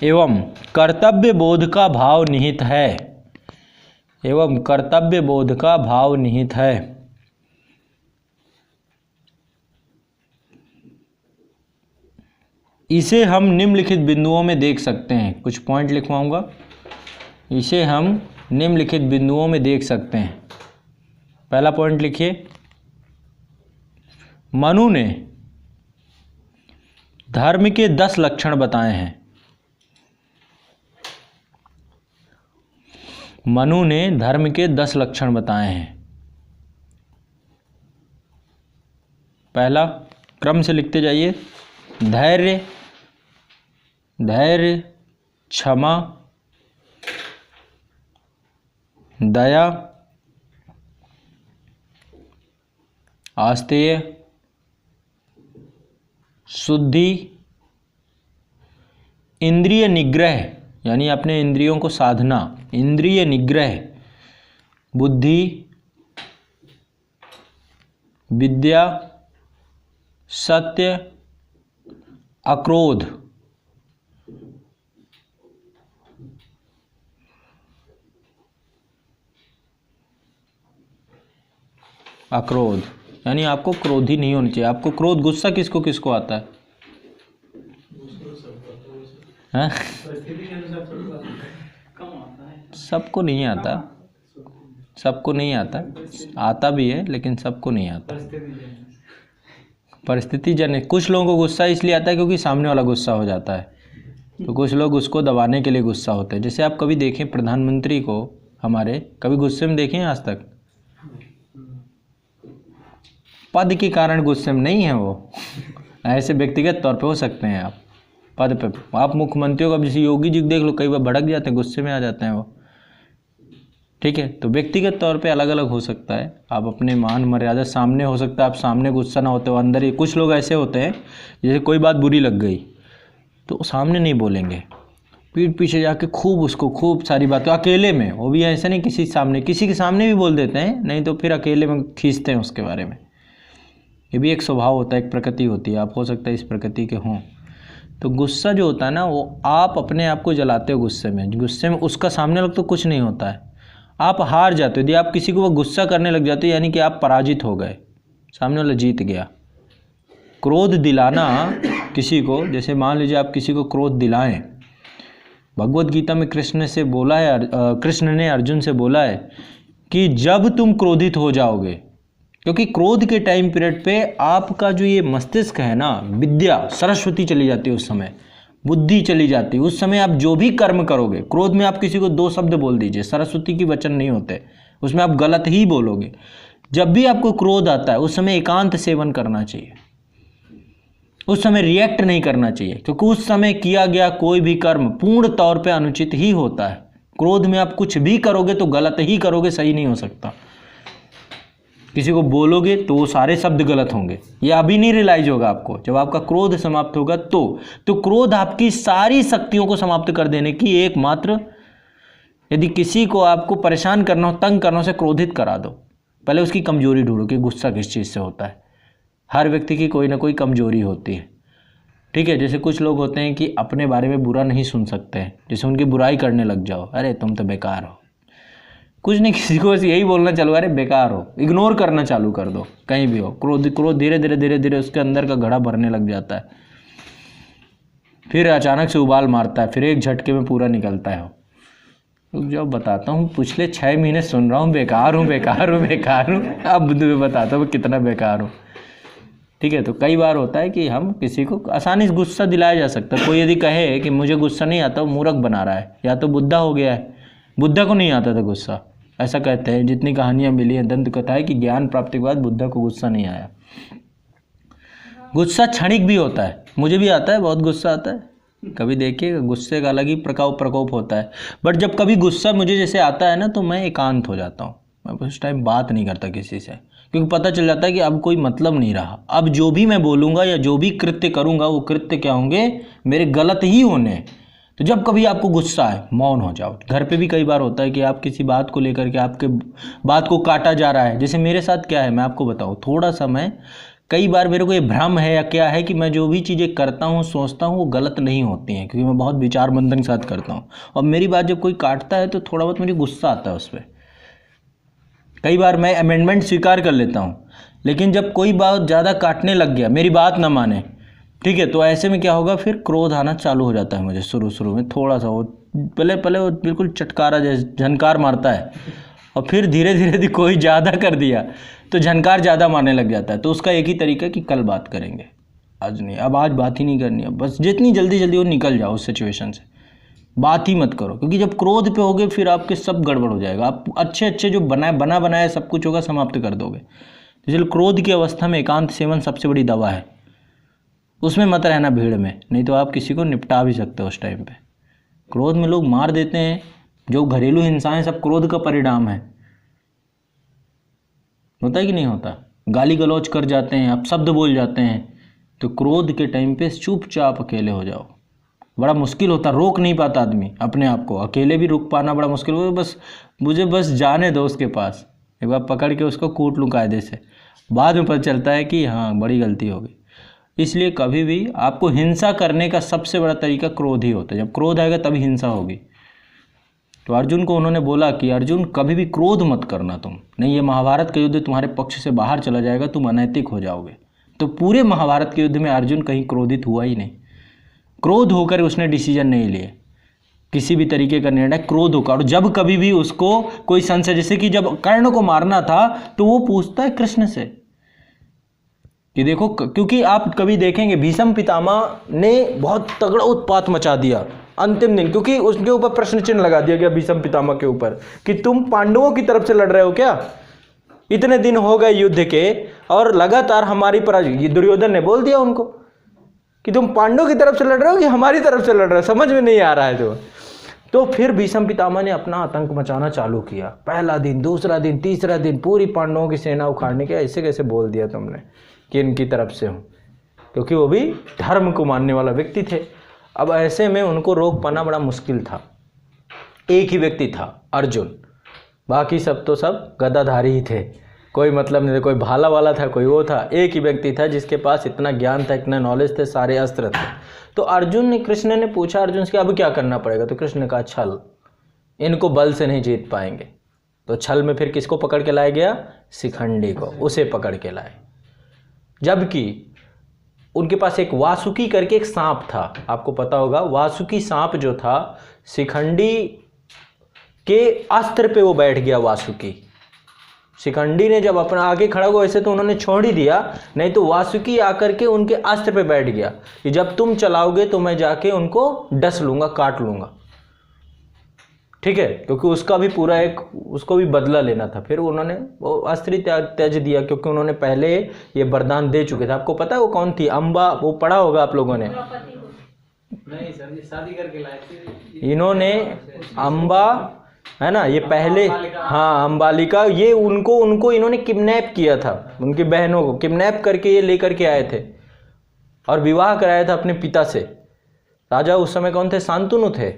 एवं कर्तव्य बोध का भाव निहित है, एवं कर्तव्य बोध का भाव निहित है। इसे हम निम्नलिखित बिंदुओं में देख सकते हैं। कुछ पॉइंट लिखवाऊंगा। इसे हम निम्नलिखित बिंदुओं में देख सकते हैं। पहला पॉइंट लिखिए, मनु ने धर्म के 10 लक्षण बताए हैं। मनु ने धर्म के 10 लक्षण बताए हैं। पहला, क्रम से लिखते जाइए। धैर्य, धैर्य, क्षमा, दया, आस्तेय, शुद्धि, इंद्रिय निग्रह यानी अपने इंद्रियों को साधना, इंद्रिय निग्रह, बुद्धि, विद्या, सत्य, अक्रोध, अक्रोध यानी आपको क्रोधी नहीं होना चाहिए। आपको क्रोध, गुस्सा किसको किसको आता है? हाँ? सबको नहीं आता, सबको नहीं आता, आता भी है लेकिन सबको नहीं आता। परिस्थिति जन्य। कुछ लोगों को गुस्सा इसलिए आता है क्योंकि सामने वाला गुस्सा हो जाता है, तो कुछ लोग उसको दबाने के लिए गुस्सा होते हैं। जैसे आप कभी देखें प्रधानमंत्री को हमारे, कभी गुस्से में देखें आज तक? पद के कारण गुस्से में नहीं है वो, ऐसे व्यक्तिगत तौर पे हो सकते हैं आप पद पे। आप मुख्यमंत्रियों का, जैसे योगी जी देख लो, कई बार भड़क जाते हैं, गुस्से में आ जाते हैं वो, ठीक है। तो व्यक्तिगत तौर पे अलग अलग हो सकता है। आप अपने मान मर्यादा, सामने हो सकता है आप सामने गुस्सा ना होते हो, अंदर ही। कुछ लोग ऐसे होते हैं जैसे कोई बात बुरी लग गई तो सामने नहीं बोलेंगे, पीठ पीछे जाके खूब उसको, खूब सारी बातें अकेले में, वो भी ऐसा नहीं किसी सामने, किसी के सामने भी बोल देते हैं, नहीं तो फिर अकेले में खींचते हैं उसके बारे में। ये भी एक स्वभाव होता है, एक प्रकृति होती है। आप हो सकता है इस प्रकृति के हों। तो गुस्सा जो होता है ना, वो आप अपने आप को जलाते हो गुस्से में। गुस्से में उसका सामने लग तो कुछ नहीं होता है, आप हार जाते हो। यदि आप किसी को वो गुस्सा करने लग जाते हो यानी कि आप पराजित हो गए, सामने वाला जीत गया। क्रोध दिलाना किसी को, जैसे मान लीजिए आप किसी को क्रोध दिलाएं, भगवत गीता में कृष्ण से बोला है, कृष्ण ने अर्जुन से बोला है कि जब तुम क्रोधित हो जाओगे, क्योंकि क्रोध के टाइम पीरियड पे आपका जो ये मस्तिष्क है ना, विद्या सरस्वती चली जाती है उस समय, बुद्धि चली जाती है उस समय। आप जो भी कर्म करोगे, क्रोध में आप किसी को 2 शब्द बोल दीजिए, सरस्वती की वचन नहीं होते उसमें, आप गलत ही बोलोगे। जब भी आपको क्रोध आता है उस समय एकांत सेवन करना चाहिए, उस समय रिएक्ट नहीं करना चाहिए, क्योंकि उस समय किया गया कोई भी कर्म पूर्ण तौर पे अनुचित ही होता है। क्रोध में आप कुछ भी करोगे तो गलत ही करोगे, सही नहीं हो सकता। किसी को बोलोगे तो वो सारे शब्द गलत होंगे। ये अभी नहीं रियलाइज होगा आपको, जब आपका क्रोध समाप्त होगा तो क्रोध आपकी सारी शक्तियों को समाप्त कर देने की एकमात्र, यदि किसी को आपको परेशान करना हो, तंग करना हो, उसे क्रोधित करा दो। पहले उसकी कमजोरी ढूंढो कि गुस्सा किस चीज़ से होता है। हर व्यक्ति की कोई ना कोई कमजोरी होती है, ठीक है। जैसे कुछ लोग होते हैं कि अपने बारे में बुरा नहीं सुन सकते हैं, जैसे उनकी बुराई करने लग जाओ, अरे तुम तो बेकार हो, कुछ नहीं, किसी को यही बोलना चालू, अरे बेकार हो, इग्नोर करना चालू कर दो कहीं भी हो। क्रोध धीरे धीरे उसके अंदर का घड़ा भरने लग जाता है, फिर अचानक से उबाल मारता है, फिर एक झटके में पूरा निकलता है। तो जब बताता हूँ पिछले 6 महीने सुन रहा हूँ बेकार हूँ बेकार हूँ बेकार हूँ, अब तुम्हें बताता हूँ कितना बेकार हूँ, ठीक है। तो कई बार होता है कि हम किसी को आसानी से गुस्सा दिलाया जा सकता है। कोई यदि कहे कि मुझे गुस्सा नहीं आता, वो मूर्ख बना रहा है, या तो बुद्धा हो गया है। बुद्धा को नहीं आता था गुस्सा, ऐसा कहते हैं, जितनी कहानियाँ मिली हैं, दंत कथा है कि ज्ञान प्राप्ति के बाद बुद्धा को गुस्सा नहीं आया। गुस्सा क्षणिक भी होता है, मुझे भी आता है, बहुत गुस्सा आता है, कभी देखिएगा गुस्से का अलग ही प्रकोप होता है। बट जब कभी गुस्सा मुझे जैसे आता है ना, तो मैं एकांत हो जाता हूँ, मैं उस टाइम बात नहीं करता किसी से, क्योंकि पता चल जाता है कि अब कोई मतलब नहीं रहा। अब जो भी मैं बोलूँगा या जो भी कृत्य करूँगा, वो कृत्य क्या होंगे, मेरे गलत ही होने। तो जब कभी आपको गुस्सा आए, मौन हो जाओ। घर पे भी कई बार होता है कि आप किसी बात को लेकर के आपके बात को काटा जा रहा है। जैसे मेरे साथ क्या है, मैं आपको बताऊँ, थोड़ा सा मैं कई बार मेरे को ये भ्रम है या क्या है कि मैं जो भी चीज़ें करता हूँ, सोचता हूँ, वो गलत नहीं होती हैं, क्योंकि मैं बहुत विचार मंथन के साथ करता हूँ। और मेरी बात जब कोई काटता है तो थोड़ा बहुत मुझे गुस्सा आता है उस पर। कई बार मैं अमेंडमेंट स्वीकार कर लेता हूँ, लेकिन जब कोई बात ज़्यादा काटने लग गया, मेरी बात ना माने, ठीक है, तो ऐसे में क्या होगा, फिर क्रोध आना चालू हो जाता है मुझे। शुरू में थोड़ा सा वो पहले वो बिल्कुल चटकारा जैसे झनकार मारता है, और फिर धीरे धीरे कोई ज़्यादा कर दिया तो झनकार ज़्यादा मारने लग जाता है। तो उसका एक ही तरीका है कि कल बात करेंगे, आज नहीं, अब आज बात ही नहीं करनी है, बस जितनी जल्दी वो निकल जाओ उस सिचुएशन से, बात ही मत करो। क्योंकि जब क्रोध पे होगे फिर आपके सब गड़बड़ हो जाएगा, आप अच्छे जो बना बनाया सब कुछ होगा समाप्त कर दोगे। इसलिए क्रोध की अवस्था में एकांत सेवन सबसे बड़ी दवा है, उसमें मत रहना भीड़ में, नहीं तो आप किसी को निपटा भी सकते हो उस टाइम पे। क्रोध में लोग मार देते हैं, जो घरेलू हिंसा है सब क्रोध का परिणाम है। होता है कि नहीं होता, गाली गलौज कर जाते हैं, आप शब्द बोल जाते हैं, तो क्रोध के टाइम पे चुपचाप अकेले हो जाओ। बड़ा मुश्किल होता, रोक नहीं पाता आदमी अपने आप को, अकेले भी रुक पाना बड़ा मुश्किल होता। बस मुझे बस जाने दो उसके पास, एक बार पकड़ के उसको कूट लूँ कायदे से, बाद में पता चलता है कि हाँ बड़ी गलती हो गई। इसलिए कभी भी आपको हिंसा करने का सबसे बड़ा तरीका क्रोध ही होता है। जब क्रोध आएगा तभी हिंसा होगी। तो अर्जुन को उन्होंने बोला कि अर्जुन कभी भी क्रोध मत करना तुम, नहीं ये महाभारत का युद्ध तुम्हारे पक्ष से बाहर चला जाएगा, तुम अनैतिक हो जाओगे। तो पूरे महाभारत के युद्ध में अर्जुन कहीं क्रोधित हुआ ही नहीं, क्रोध होकर उसने डिसीजन नहीं लिए, किसी भी तरीके का निर्णय क्रोध होकर। और जब कभी भी उसको कोई संशय, जैसे कि जब कर्ण को मारना था तो वो पूछता है कृष्ण से कि देखो, क्योंकि आप कभी देखेंगे भीष्म पितामह ने बहुत तगड़ा उत्पात मचा दिया अंतिम दिन, क्योंकि उसके ऊपर प्रश्न चिन्ह लगा दिया गया भीष्म पितामह के ऊपर कि तुम पांडवों की तरफ से लड़ रहे हो क्या, इतने दिन हो गए युद्ध के और लगातार हमारी पराजय। ये दुर्योधन ने बोल दिया उनको कि तुम पांडवों की तरफ से लड़ रहे हो कि हमारी तरफ से लड़ रहे हो, समझ में नहीं आ रहा है। तो फिर भीष्म पितामह ने अपना आतंक मचाना चालू किया। पहला दिन, दूसरा दिन, तीसरा दिन पूरी पांडवों की सेना उखाड़ने के, ऐसे कैसे बोल दिया तुमने कि इनकी तरफ से हूँ, क्योंकि वो भी धर्म को मानने वाला व्यक्ति थे। अब ऐसे में उनको रोक पाना बड़ा मुश्किल था। एक ही व्यक्ति था अर्जुन, बाकी सब तो सब गदाधारी ही थे, कोई मतलब नहीं था, कोई भाला वाला था, कोई वो था। एक ही व्यक्ति था जिसके पास इतना ज्ञान था, इतना नॉलेज थे, सारे अस्त्र थे। तो अर्जुन ने, कृष्ण ने पूछा अर्जुन से अब क्या करना पड़ेगा, तो कृष्ण ने कहा छल, इनको बल से नहीं जीत पाएंगे। तो छल में फिर किसको पकड़ के लाया गया, शिखंडी को, उसे पकड़ के लाए। जबकि उनके पास एक वासुकी करके एक सांप था, आपको पता होगा, वासुकी सांप जो था शिखंडी के अस्त्र पे वो बैठ गया। वासुकी, शिखंडी ने जब अपना आगे खड़ा हुआ, वैसे तो उन्होंने छोड़ ही दिया, नहीं तो वासुकी आकर के उनके अस्त्र पे बैठ गया कि जब तुम चलाओगे तो मैं जाके उनको डस लूंगा, काट लूंगा, ठीक है, क्योंकि उसका भी पूरा एक, उसको भी बदला लेना था। फिर उन्होंने वो अस्त्र त्याज दिया, क्योंकि उन्होंने पहले ये वरदान दे चुके थे। आपको पता है वो कौन थी, अम्बा, वो पढ़ा होगा आप लोगों ने। नहीं सर, ये शादी करके लाए थे। इन्होंने अम्बा है ना, ये पहले, हाँ अम्बालिका, ये उनको इन्होंने किडनैप किया था, उनकी बहनों को किडनैप करके ये लेकर के आए थे और विवाह कराया था अपने पिता से। राजा उस समय कौन थे? शांतनु थे,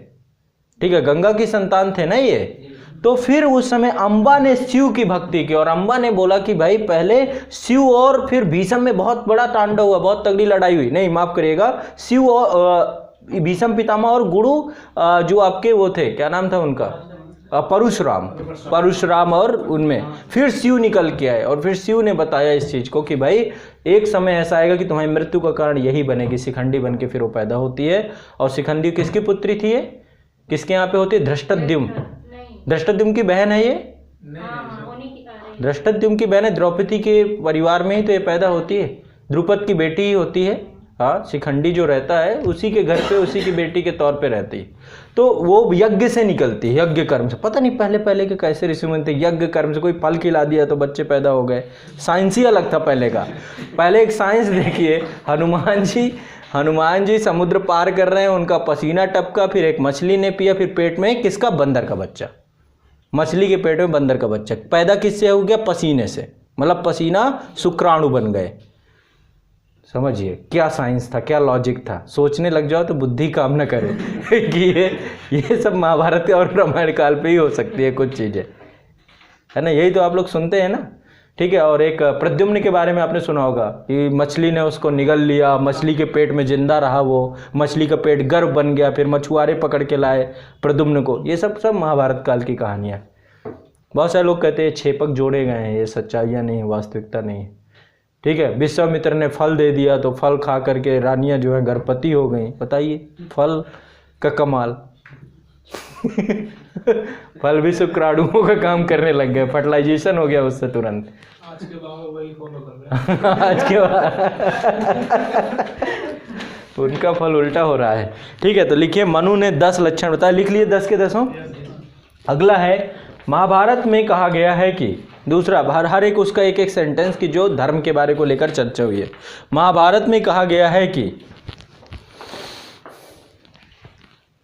ठीक है, गंगा की संतान थे ना ये। तो फिर उस समय अंबा ने शिव की भक्ति की और अंबा ने बोला कि भाई पहले शिव और फिर भीष्म में बहुत बड़ा तांडव हुआ, बहुत तगड़ी लड़ाई हुई, नहीं माफ करिएगा, शिव और भीष्म पितामह और गुरु जो आपके वो थे, क्या नाम था उनका, परशुराम और उनमें फिर शिव निकल के आए और फिर शिव ने बताया इस चीज को कि भाई एक समय ऐसा आएगा कि तुम्हारी मृत्यु का कारण यही बनेगी, शिखंडी बन के फिर वो पैदा होती है। और शिखंडी किसकी पुत्री थी ये, किसके यहाँ पे होती है? धृष्टद्युम्न, धृष्टद्युम्न की बहन है ये, धृष्टद्युम्न की बहन है, द्रौपदी के परिवार में ही तो ये पैदा होती है, द्रुपद की बेटी ही होती है। हाँ, शिखंडी जो रहता है उसी के घर पे उसी की बेटी के तौर पे रहती है, तो वो यज्ञ से निकलती है, यज्ञ कर्म से। पता नहीं पहले के कैसे ऋषि मुनि थे, यज्ञ कर्म से कोई फल खिला दिया तो बच्चे पैदा हो गए। साइंस ही अलग था पहले का। पहले एक साइंस देखिए, हनुमान जी समुद्र पार कर रहे हैं, उनका पसीना टपका, फिर एक मछली ने पिया, फिर पेट में किसका? बंदर का बच्चा, मछली के पेट में बंदर का बच्चा पैदा किससे हो गया? पसीने से, मतलब पसीना शुक्राणु बन गए। समझिए क्या साइंस था, क्या लॉजिक था। सोचने लग जाओ तो बुद्धि काम न करे कि ये सब महाभारत और रामायण काल पे ही हो सकती है कुछ चीज़ें, है ना, यही तो आप लोग सुनते हैं ना, ठीक है। और एक प्रद्युम्न के बारे में आपने सुना होगा कि मछली ने उसको निगल लिया, मछली के पेट में जिंदा रहा, वो मछली का पेट गर्भ बन गया, फिर मछुआरे पकड़ के लाए प्रद्युम्न को। ये सब महाभारत काल की कहानियाँ। बहुत सारे लोग कहते हैं छेपक जोड़े गए हैं, ये सच्चाइयाँ नहीं है, वास्तविकता नहीं है, ठीक है। विश्वामित्र ने फल दे दिया तो फल खा करके रानियां जो है गर्भवती हो गई। बताइए फल का कमाल फल भी शुक्राणुओं का काम करने लग गए, फर्टिलाइजेशन हो गया उससे तुरंत। आज के बाद वही फॉलो कर रहे हैं आज के बाद उनका फल उल्टा हो रहा है, ठीक है। तो लिखिए, मनु ने 10 लक्षण बताए, लिख लिए 10 के 10। अगला है, महाभारत में कहा गया है कि, दूसरा हर एक उसका एक एक सेंटेंस की जो धर्म के बारे को लेकर चर्चा हुई है। महाभारत में कहा गया है कि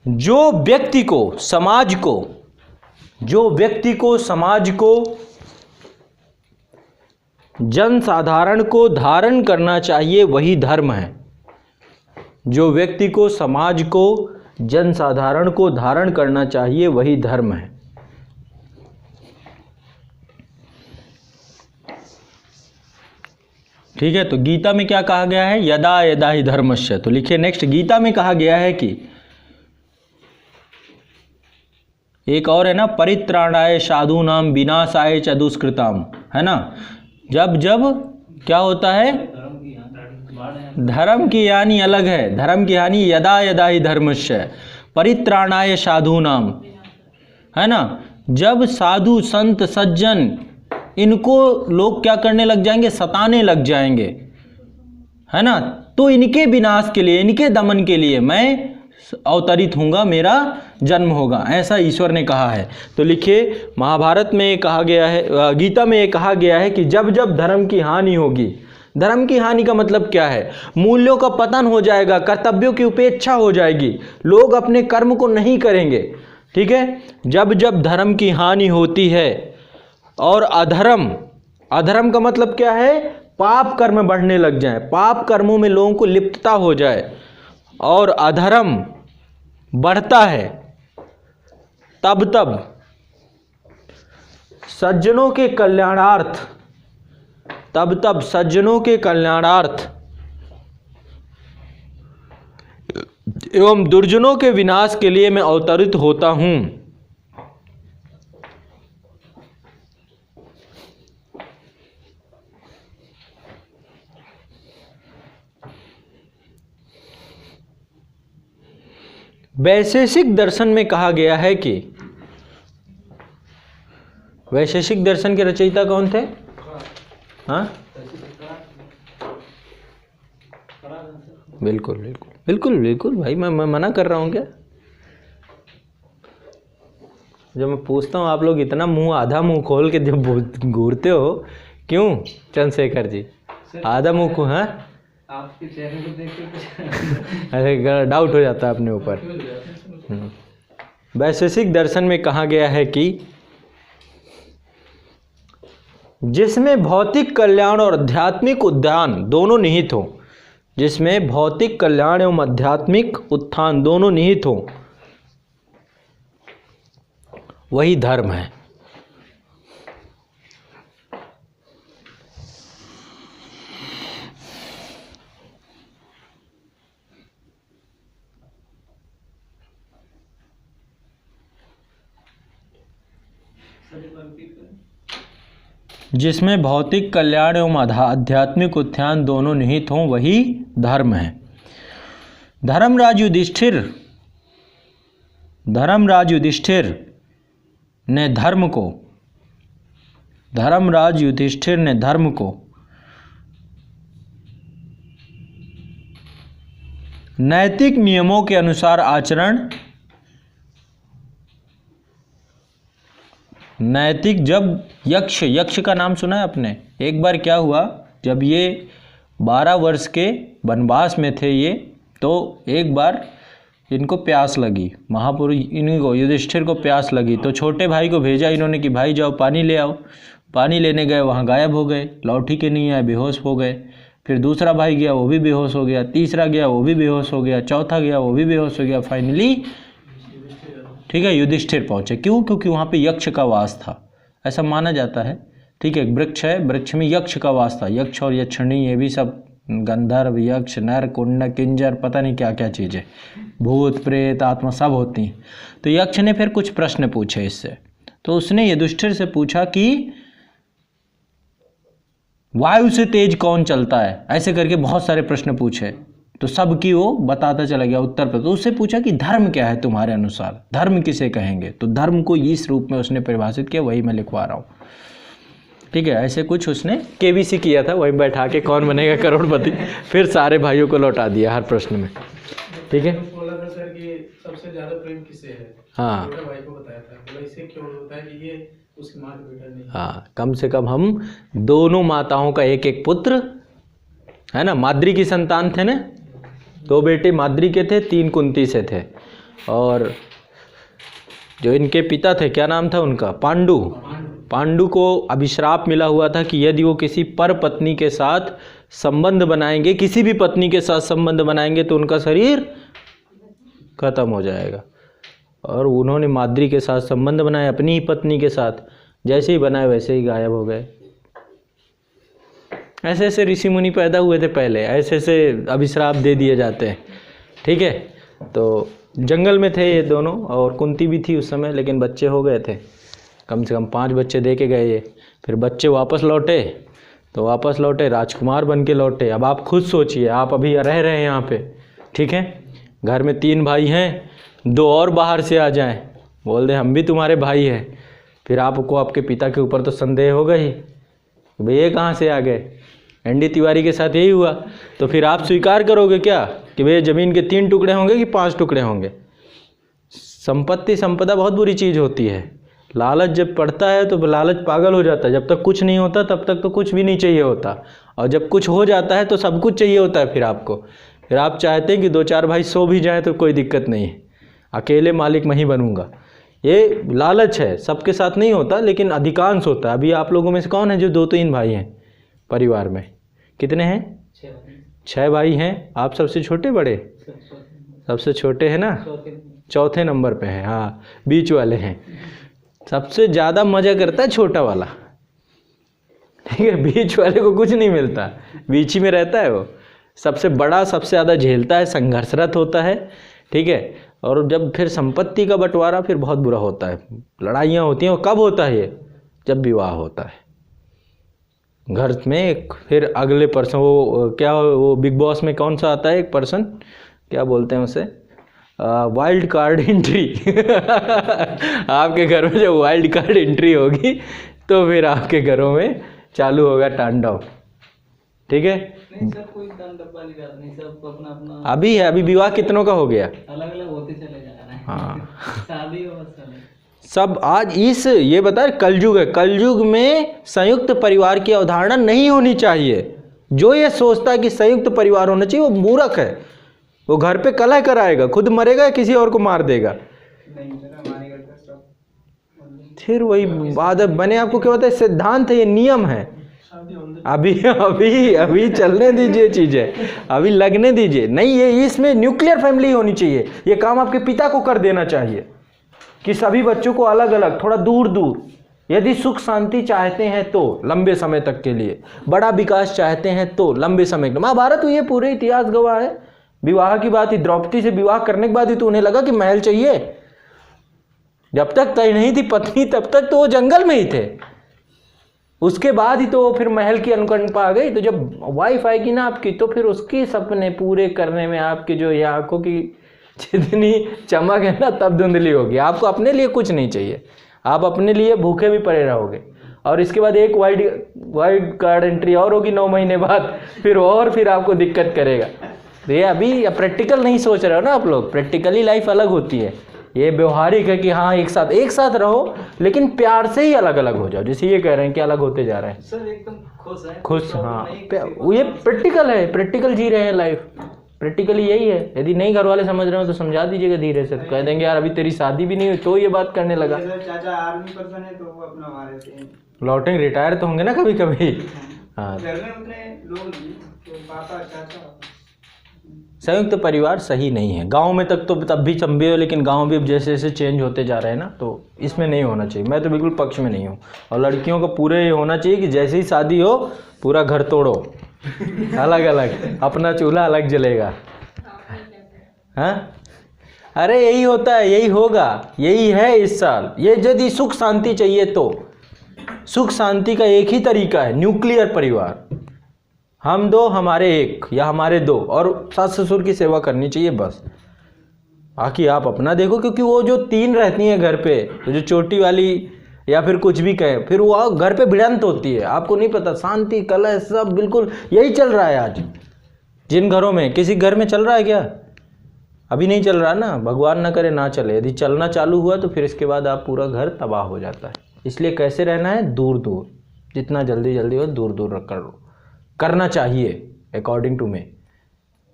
जो व्यक्ति को समाज को जनसाधारण को धारण करना चाहिए वही धर्म है। जो व्यक्ति को समाज को जनसाधारण को धारण करना चाहिए वही धर्म है। ठीक है, तो गीता में क्या कहा गया है? यदा यदा ही धर्मस्य। तो लिखिए नेक्स्ट, गीता में कहा गया है कि एक और है ना, परित्राणाय साधूनाम विनाशाय च दुष्कृताम, है ना। जब क्या होता है? धर्म की हानि अलग है, धर्म की हानि यदा यदा ही धर्मस्य परित्राणाय साधूनाम, है ना। जब साधु संत सज्जन इनको लोग क्या करने लग जाएंगे? सताने लग जाएंगे, है ना, तो इनके विनाश के लिए, इनके दमन के लिए मैं अवतरित होऊंगा, मेरा जन्म होगा, ऐसा ईश्वर ने कहा है। तो लिखिए, महाभारत में कहा गया है, गीता में ये कहा गया है कि जब जब धर्म की हानि होगी, धर्म की हानि का मतलब क्या है? मूल्यों का पतन हो जाएगा, कर्तव्यों की उपेक्षा हो जाएगी, लोग अपने कर्म को नहीं करेंगे, ठीक है। जब जब धर्म की हानि होती है और अधर्म का मतलब क्या है? पाप कर्म बढ़ने लग जाए, पाप कर्मों में लोगों को लिप्तता हो जाए और अधर्म बढ़ता है, तब सज्जनों के कल्याणार्थ एवं दुर्जनों के विनाश के लिए मैं अवतरित होता हूं। वैशेषिक दर्शन में कहा गया है कि, वैशेषिक दर्शन के रचयिता कौन थे? हाँ, बिल्कुल बिल्कुल बिल्कुल बिल्कुल भाई, मैं मना कर रहा हूँ क्या? जब मैं पूछता हूँ आप लोग इतना आधा मुंह खोल के जब घूरते हो क्यों चंद्रशेखर जी? आधा मुंह को, हाँ, आपके चेहरे को देख के अरे डाउट हो जाता है अपने ऊपर। वैशेषिक दर्शन में कहा गया है कि जिसमें भौतिक कल्याण और आध्यात्मिक उत्थान दोनों निहित हों, जिसमें भौतिक कल्याण एवं आध्यात्मिक उत्थान दोनों निहित हों, वही धर्म है। जिसमें भौतिक कल्याण एवं आध्यात्मिक उत्थान दोनों निहित हों, वही धर्म है। धर्मराज युधिष्ठिर ने धर्म को नैतिक नियमों के अनुसार आचरण, नैतिक, जब यक्ष का नाम सुना है आपने? एक बार क्या हुआ, जब ये 12 वर्ष के वनवास में थे ये, तो एक बार इनको प्यास लगी, महापुरुष इनको युधिष्ठिर को प्यास लगी, तो छोटे भाई को भेजा इन्होंने कि भाई जाओ पानी ले आओ। पानी लेने गए, वहाँ गायब हो गए, लौटी के नहीं आए, बेहोश हो गए। फिर दूसरा भाई गया, वो भी बेहोश हो गया। तीसरा गया, वो भी बेहोश हो गया। चौथा गया, वो भी बेहोश हो गया। फाइनली ठीक है युधिष्ठिर पहुँचे। क्यों? क्योंकि वहाँ पे यक्ष का वास था, ऐसा माना जाता है। ठीक है, वृक्ष है, वृक्ष में यक्ष का वास था। यक्ष और यक्षिणी, ये भी सब गंधर्व, यक्ष, नर, कुंड, किंजर, पता नहीं क्या क्या चीज़ें, भूत, प्रेत, आत्मा सब होती हैं। तो यक्ष ने फिर कुछ प्रश्न पूछे इससे। तो उसने युधिष्ठिर से पूछा कि वायु से तेज कौन चलता है, ऐसे करके बहुत सारे प्रश्न पूछे। तो सब की वो बताता चला गया उत्तर पर। तो उससे पूछा कि धर्म क्या है तुम्हारे अनुसार, धर्म किसे कहेंगे? तो धर्म को इस रूप में उसने परिभाषित किया, वही मैं लिखवा रहा हूँ। ठीक है, ऐसे कुछ उसने केबीसी किया था, वहीं बैठा के कौन बनेगा करोड़पति, फिर सारे भाइयों को लौटा दिया हर प्रश्न में। ठीक है, बोला था सर कि सबसे ज्यादा प्रेम किसे है? हाँ, छोटे भाई को बताया था, बोला इसे क्यों होता है कि ये उसकी माँ का बेटा नहीं। हाँ, कम से कम हम दोनों माताओं का एक एक पुत्र है ना, माद्री की संतान थे ना, 2 बेटे माद्री के थे, 3 कुंती से थे। और जो इनके पिता थे, क्या नाम था उनका? पांडु को अभिश्राप मिला हुआ था कि यदि वो किसी पर पत्नी के साथ संबंध बनाएंगे, किसी भी पत्नी के साथ संबंध बनाएंगे, तो उनका शरीर खत्म हो जाएगा। और उन्होंने माद्री के साथ संबंध बनाए, अपनी ही पत्नी के साथ। जैसे ही बनाए वैसे ही गायब हो गए। ऐसे ऐसे ऋषि मुनि पैदा हुए थे पहले, ऐसे ऐसे अभिश्राप दे दिए जाते हैं। ठीक है, तो जंगल में थे ये दोनों, और कुंती भी थी उस समय, लेकिन बच्चे हो गए थे। कम से कम 5 बच्चे दे के गए ये। फिर बच्चे वापस लौटे, तो वापस लौटे राजकुमार बन के लौटे। अब आप खुद सोचिए, आप अभी रह रहे हैं यहाँ पे, ठीक है, घर में 3 भाई हैं, 2 और बाहर से आ जाएं, बोल दे हम भी तुम्हारे भाई हैं, फिर आपको आपके पिता के ऊपर तो संदेह होगा ही, भाई ये कहाँ से आ गए। एनडी तिवारी के साथ यही हुआ। तो फिर आप स्वीकार करोगे क्या कि भैया ज़मीन के 3 टुकड़े होंगे कि 5 टुकड़े होंगे? संपत्ति संपदा बहुत बुरी चीज़ होती है। लालच जब पड़ता है तो लालच पागल हो जाता है। जब तक कुछ नहीं होता तब तक तो कुछ भी नहीं चाहिए होता, और जब कुछ हो जाता है तो सब कुछ चाहिए होता है। फिर आपको, फिर आप चाहते हैं कि 2-4 भाई सो भी जाएं तो कोई दिक्कत नहीं है, अकेले मालिक मैं ही बनूंगा। ये लालच है, सबके साथ नहीं होता लेकिन अधिकांश होता है। अभी आप लोगों में से कौन है जो 2-3 भाई हैं परिवार में? कितने हैं? 6 भाई हैं। आप सबसे छोटे बड़े? सबसे छोटे हैं ना, चौथे नंबर पे हैं। हाँ, बीच वाले हैं। सबसे ज़्यादा मज़ा करता है छोटा वाला, ठीक है, बीच वाले को कुछ नहीं मिलता, बीच ही में रहता है वो। सबसे बड़ा सबसे ज़्यादा झेलता है, संघर्षरत होता है, ठीक है। और जब फिर संपत्ति का बंटवारा फिर बहुत बुरा होता है, लड़ाइयाँ होती हैं। और कब होता है ये? जब विवाह होता है घर में। फिर अगले पर्सन, वो क्या, वो बिग बॉस में कौन सा आता है एक पर्सन, क्या बोलते हैं उसे, वाइल्ड कार्ड एंट्री आपके घर में जब वाइल्ड कार्ड एंट्री होगी तो फिर आपके घरों में चालू होगा तांडव, ठीक है। नहीं सब कोई डब्बा नहीं बात नहीं, सब अपना अपना अभी है, अभी विवाह कितनों का हो गया? अलग अलग होते चले जा रहे हैं। हाँ शादी और सब आज इस, ये बता, कलयुग है, कलयुग में संयुक्त परिवार की अवधारणा नहीं होनी चाहिए। जो ये सोचता है कि संयुक्त परिवार होना चाहिए वो मूर्ख है। वो घर पे कलह कराएगा, खुद मरेगा या किसी और को मार देगा। नहीं फिर वही आदत बने। आपको क्या होता है, सिद्धांत है, ये नियम है। अभी अभी अभी चलने दीजिए चीजें, अभी लगने दीजिए। नहीं, ये इसमें न्यूक्लियर फैमिली होनी चाहिए। ये काम आपके पिता को कर देना चाहिए कि सभी बच्चों को अलग अलग, थोड़ा दूर दूर। यदि सुख शांति चाहते हैं तो लंबे समय तक के लिए, बड़ा विकास चाहते हैं तो लंबे समय के, महाभारत हुई है, पूरे इतिहास गवाह है। विवाह की बात ही, द्रौपदी से विवाह करने के बाद ही तो उन्हें लगा कि महल चाहिए। जब तक तय नहीं थी पत्नी तब तक तो वो जंगल में ही थे। उसके बाद ही तो फिर महल की अनुकंपा आ गई। तो जब वाइफ आएगी ना आपकी, तो फिर उसकी सपने पूरे करने में आपकी जो ये आंखों की जितनी चमक है ना, तब धुंधली होगी। आपको अपने लिए कुछ नहीं चाहिए, आप अपने लिए भूखे भी पड़े रहोगे। और इसके बाद एक वाइल्ड कार्ड एंट्री और होगी 9 महीने बाद, फिर आपको दिक्कत करेगा। तो ये अभी प्रैक्टिकल नहीं सोच रहे हो ना आप लोग। प्रैक्टिकली लाइफ अलग होती है, ये व्यवहारिक है कि हाँ एक साथ रहो, लेकिन प्यार से ही अलग अलग हो जाओ। जैसे ये कह रहे हैं कि अलग होते जा रहे हैं सर, एकदम खुश। हाँ, ये प्रैक्टिकल है, प्रैक्टिकल जी रहे हैं लाइफ। प्रैक्टिकली यही है। यदि नहीं घर वाले समझ रहे हो तो समझा दीजिएगा धीरे से। तो कह देंगे यार अभी तेरी शादी भी नहीं हुई तो ये बात करने लगा। चाचा आर्मी पर्सन है तो वो अपना वहाँ रहते हैं, लौटेंगे, रिटायर तो होंगे ना कभी कभी। हाँ, घर में उतने लोग नहीं, तो पापा चाचा। संयुक्त परिवार सही नहीं है। गांव में तक तो तब भी चंबे हो, लेकिन गांव भी अब जैसे जैसे चेंज होते जा रहे हैं ना, तो इसमें नहीं होना चाहिए। मैं तो बिल्कुल पक्ष में नहीं हूँ। और लड़कियों को पूरे ये होना चाहिए कि जैसे ही शादी हो पूरा घर तोड़ो, अलग अलग, अपना चूल्हा अलग जलेगा। हाँ, अरे यही होता है, यही होगा, यही है इस साल। ये यदि सुख शांति चाहिए तो सुख शांति का एक ही तरीका है, न्यूक्लियर परिवार। हम दो, हमारे एक, या हमारे दो, और सास ससुर की सेवा करनी चाहिए बस। बाकी आप अपना देखो, क्योंकि वो जो 3 रहती हैं घर पे, तो जो चोटी वाली या फिर कुछ भी कहे, फिर वो घर पे भिड़ंत होती है। आपको नहीं पता, शांति कलह सब बिल्कुल यही चल रहा है आज जिन घरों में। किसी घर में चल रहा है क्या? अभी नहीं चल रहा ना, भगवान ना करे ना चले। यदि चलना चालू हुआ तो फिर इसके बाद आप पूरा घर तबाह हो जाता है। इसलिए कैसे रहना है, दूर दूर, जितना जल्दी हो दूर दूर करना चाहिए अकॉर्डिंग टू मे,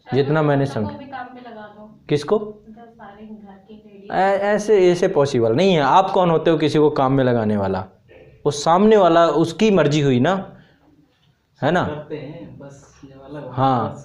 जितना मैंने समझा। किसको? ऐसे पॉसिबल नहीं है। आप कौन होते हो किसी को काम में लगाने वाला? उस सामने वाला, उसकी मर्जी हुई ना, है ना। बस हाँ,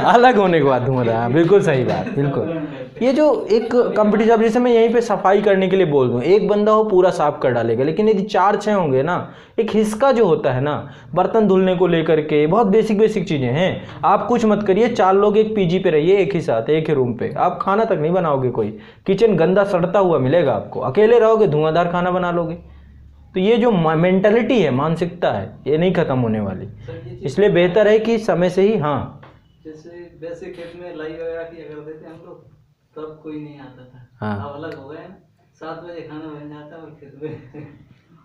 अलग होने के बाद धुआं। बिल्कुल सही बात, बिल्कुल। ये जो एक कंपटीशन, जैसे मैं यहीं पे सफाई करने के लिए बोल दूं, एक बंदा हो पूरा साफ कर डालेगा, लेकिन यदि 4-6 होंगे ना, एक हिस्सा जो होता है ना, बर्तन धुलने को लेकर के बहुत बेसिक चीज़ें हैं। आप कुछ मत करिए, 4 लोग एक पीजी पे रहिए, एक ही साथ, एक ही रूम पे, आप खाना तक नहीं बनाओगे। कोई किचन गंदा सड़ता हुआ मिलेगा आपको। अकेले रहोगे, धुआंधार खाना बना लोगे। तो ये जो मेंटालिटी है, मानसिकता है, ये नहीं खत्म होने वाली। इसलिए बेहतर है कि समय से ही। हाँ, जैसे वैसे खेत में लाई वगैरह किया करते थे हम लोग, तब कोई नहीं आता था। हाँ, अब अलग हो गए, 7 बजे खाना बन जाता है और खेत में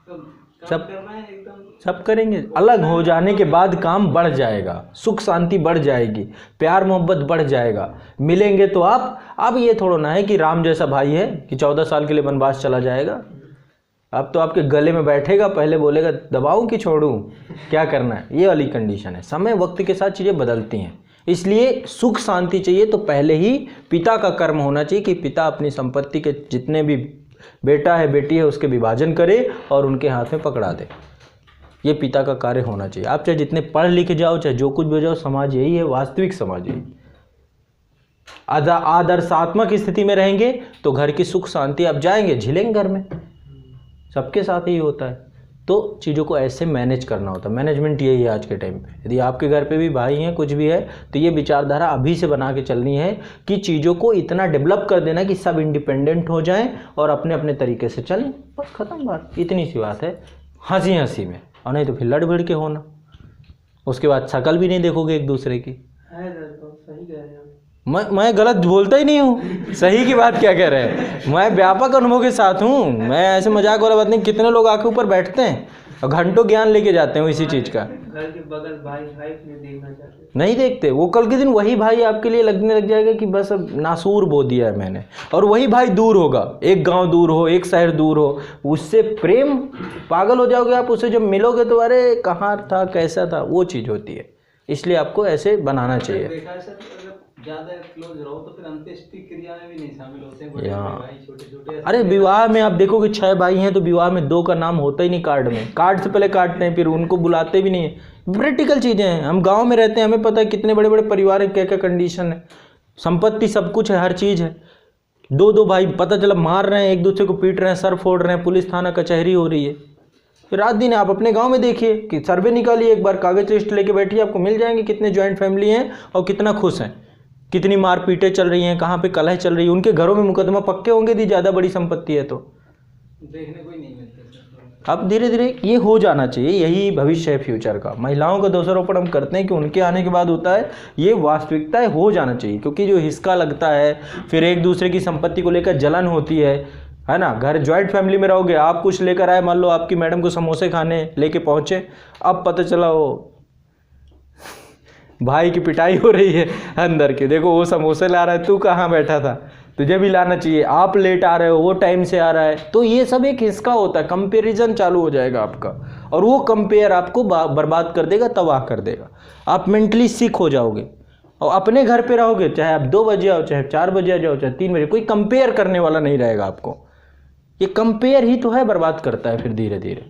तो सब करना है एकदम, सब करेंगे। अलग हो जाने के बाद काम बढ़ जाएगा, सुख शांति बढ़ जाएगी, प्यार मोहब्बत बढ़ जाएगा। मिलेंगे तो आप। अब ये थोड़ा ना है कि राम जैसा भाई है कि 14 साल के लिए वनवास चला जाएगा। अब तो आपके गले में बैठेगा, पहले बोलेगा दबाऊं कि छोड़ूं, क्या करना है। ये वाली कंडीशन है। समय वक्त के साथ चीज़ें बदलती हैं। इसलिए सुख शांति चाहिए तो पहले ही पिता का कर्म होना चाहिए कि पिता अपनी संपत्ति के जितने भी बेटा है बेटी है उसके विभाजन करे और उनके हाथ में पकड़ा दे। ये पिता का कार्य होना चाहिए। आप चाहे जितने पढ़ लिख जाओ, चाहे जो कुछ भी जाओ, समाज यही है, वास्तविक समाज यही। आदर्शात्मक स्थिति में रहेंगे तो घर की सुख शांति आप जाएंगे, झिलेंगे घर में, सबके साथ ही होता है। तो चीज़ों को ऐसे मैनेज करना होता है। मैनेजमेंट यही है आज के टाइम पे। यदि आपके घर पे भी भाई हैं, कुछ भी है, तो ये विचारधारा अभी से बना के चलनी है कि चीज़ों को इतना डेवलप कर देना कि सब इंडिपेंडेंट हो जाएं और अपने अपने तरीके से चलें। बस ख़त्म बात, इतनी सी बात है। हंसी हंसी में, और नहीं तो फिर लड़ भिड़ के होना। उसके बाद शकल भी नहीं देखोगे एक दूसरे की। मैं गलत बोलता ही नहीं हूँ, सही की बात क्या कह रहे हैं। मैं व्यापक अनुभव के साथ हूँ। मैं ऐसे मजाक वाला बात नहीं। कितने लोग आके ऊपर बैठते हैं और घंटों ज्ञान लेके जाते हैं इसी चीज़ का। घर के बगल भाई देखना चाहते नहीं देखते। वो कल के दिन वही भाई आपके लिए लगने लग जाएगा कि बस अब नासूर बो दिया है मैंने। और वही भाई दूर होगा, एक गांव दूर हो, एक शहर दूर हो, उससे प्रेम पागल हो जाओगे आप। उससे जब मिलोगे तो अरे कहाँ था, कैसा था, वो चीज़ होती है। इसलिए आपको ऐसे बनाना चाहिए। ज्यादा क्लोज रहो तो फिर अंत्येष्टि क्रिया में भी नहीं शामिल होते हैं, बड़े भाई छोटे छोटे। अरे विवाह में आप देखो कि 6 भाई हैं तो विवाह में 2 का नाम होता ही नहीं कार्ड में, कार्ड से पहले काटते हैं, फिर उनको बुलाते भी नहीं है। प्रैक्टिकल चीज़ें हैं, हम गांव में रहते हैं, हमें पता है कितने बड़े बड़े परिवार हैं, क्या क्या कंडीशन है, संपत्ति सब कुछ है, हर चीज़ है। 2 भाई पता चला मार रहे हैं, एक दूसरे को पीट रहे हैं, सर फोड़ रहे हैं, पुलिस थाना कचहरी हो रही है। फिर रात दिन आप अपने गांव में देखिए कि सर्वे निकालिए, एक बार कागज लिस्ट लेके बैठिए, आपको मिल जाएंगे कितने जॉइंट फैमिली हैं और कितना खुश हैं, कितनी मार पीटें चल रही हैं, कहाँ पे कलह चल रही है। उनके घरों में मुकदमा पक्के होंगे यदि ज़्यादा बड़ी संपत्ति है तो देखने को ही नहीं मिलता। अब धीरे धीरे ये हो जाना चाहिए, यही भविष्य है फ्यूचर का। महिलाओं का दोषारोपण हम करते हैं कि उनके आने के बाद होता है, ये वास्तविकता हो जाना चाहिए, क्योंकि जो हिस्सा लगता है, फिर एक दूसरे की संपत्ति को लेकर जलन होती है ना। घर ज्वाइंट फैमिली में रहोगे, आप कुछ लेकर आए, मान लो आपकी मैडम को समोसे खाने लेके पहुँचे, अब पता चला वो भाई की पिटाई हो रही है अंदर के, देखो वो समोसे ला रहा है, तू कहाँ बैठा था, तुझे भी लाना चाहिए, आप लेट आ रहे हो, वो टाइम से आ रहा है। तो ये सब एक हिस्सा होता है, कंपैरिजन चालू हो जाएगा आपका, और वो कंपेयर आपको बर्बाद कर देगा, तबाह कर देगा। आप मेंटली सिक हो जाओगे, और अपने घर पे रहोगे, चाहे आप 2 बजे आओ, चाहे 4 बजे आ जाओ, चाहे 3 बजे, कोई कंपेयर करने वाला नहीं रहेगा आपको। ये कंपेयर ही तो है, बर्बाद करता है। फिर धीरे धीरे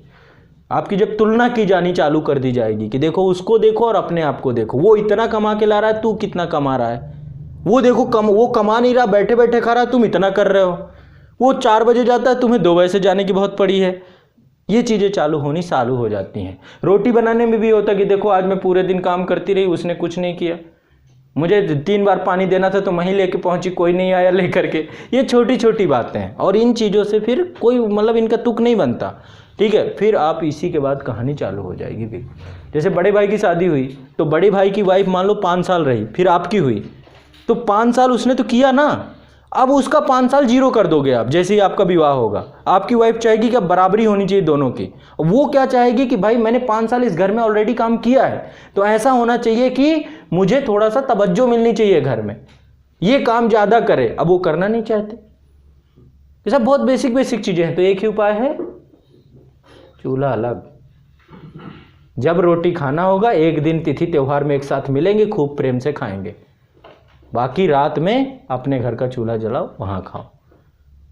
आपकी जब तुलना की जानी चालू कर दी जाएगी कि देखो उसको देखो और अपने आप को देखो, वो इतना कमा के ला रहा है, तू कितना कमा रहा है, वो देखो वो कमा नहीं रहा, बैठे बैठे खा रहा है, तुम इतना कर रहे हो, वो 4 बजे जाता है, तुम्हें 2 बजे से जाने की बहुत पड़ी है। ये चीज़ें चालू हो जाती हैं। रोटी बनाने में भी होता कि देखो आज मैं पूरे दिन काम करती रही, उसने कुछ नहीं किया, मुझे 3 बार पानी देना था तो वहीं लेके पहुंची, कोई नहीं आया लेकर के। ये छोटी छोटी बातें हैं, और इन चीज़ों से फिर कोई मतलब इनका तुक नहीं बनता, ठीक है। फिर आप इसी के बाद कहानी चालू हो जाएगी। फिर जैसे बड़े भाई की शादी हुई तो बड़े भाई की वाइफ मान लो 5 साल रही, फिर आपकी हुई, तो 5 साल उसने तो किया ना, अब उसका 5 साल 0 कर दोगे आप। जैसे ही आपका विवाह होगा, आपकी वाइफ चाहेगी कि अब बराबरी होनी चाहिए दोनों की, वो क्या चाहेगी कि भाई मैंने 5 साल इस घर में ऑलरेडी काम किया है, तो ऐसा होना चाहिए कि मुझे थोड़ा सा तवज्जो मिलनी चाहिए घर में, ये काम ज़्यादा करे। अब वो करना नहीं चाहते। ये सब बहुत बेसिक चीज़ें हैं। तो एक ही उपाय है, चूल्हा अलग। जब रोटी खाना होगा, एक दिन तिथि त्योहार में एक साथ मिलेंगे, खूब प्रेम से खाएंगे, बाकी रात में अपने घर का चूल्हा जलाओ, वहाँ खाओ।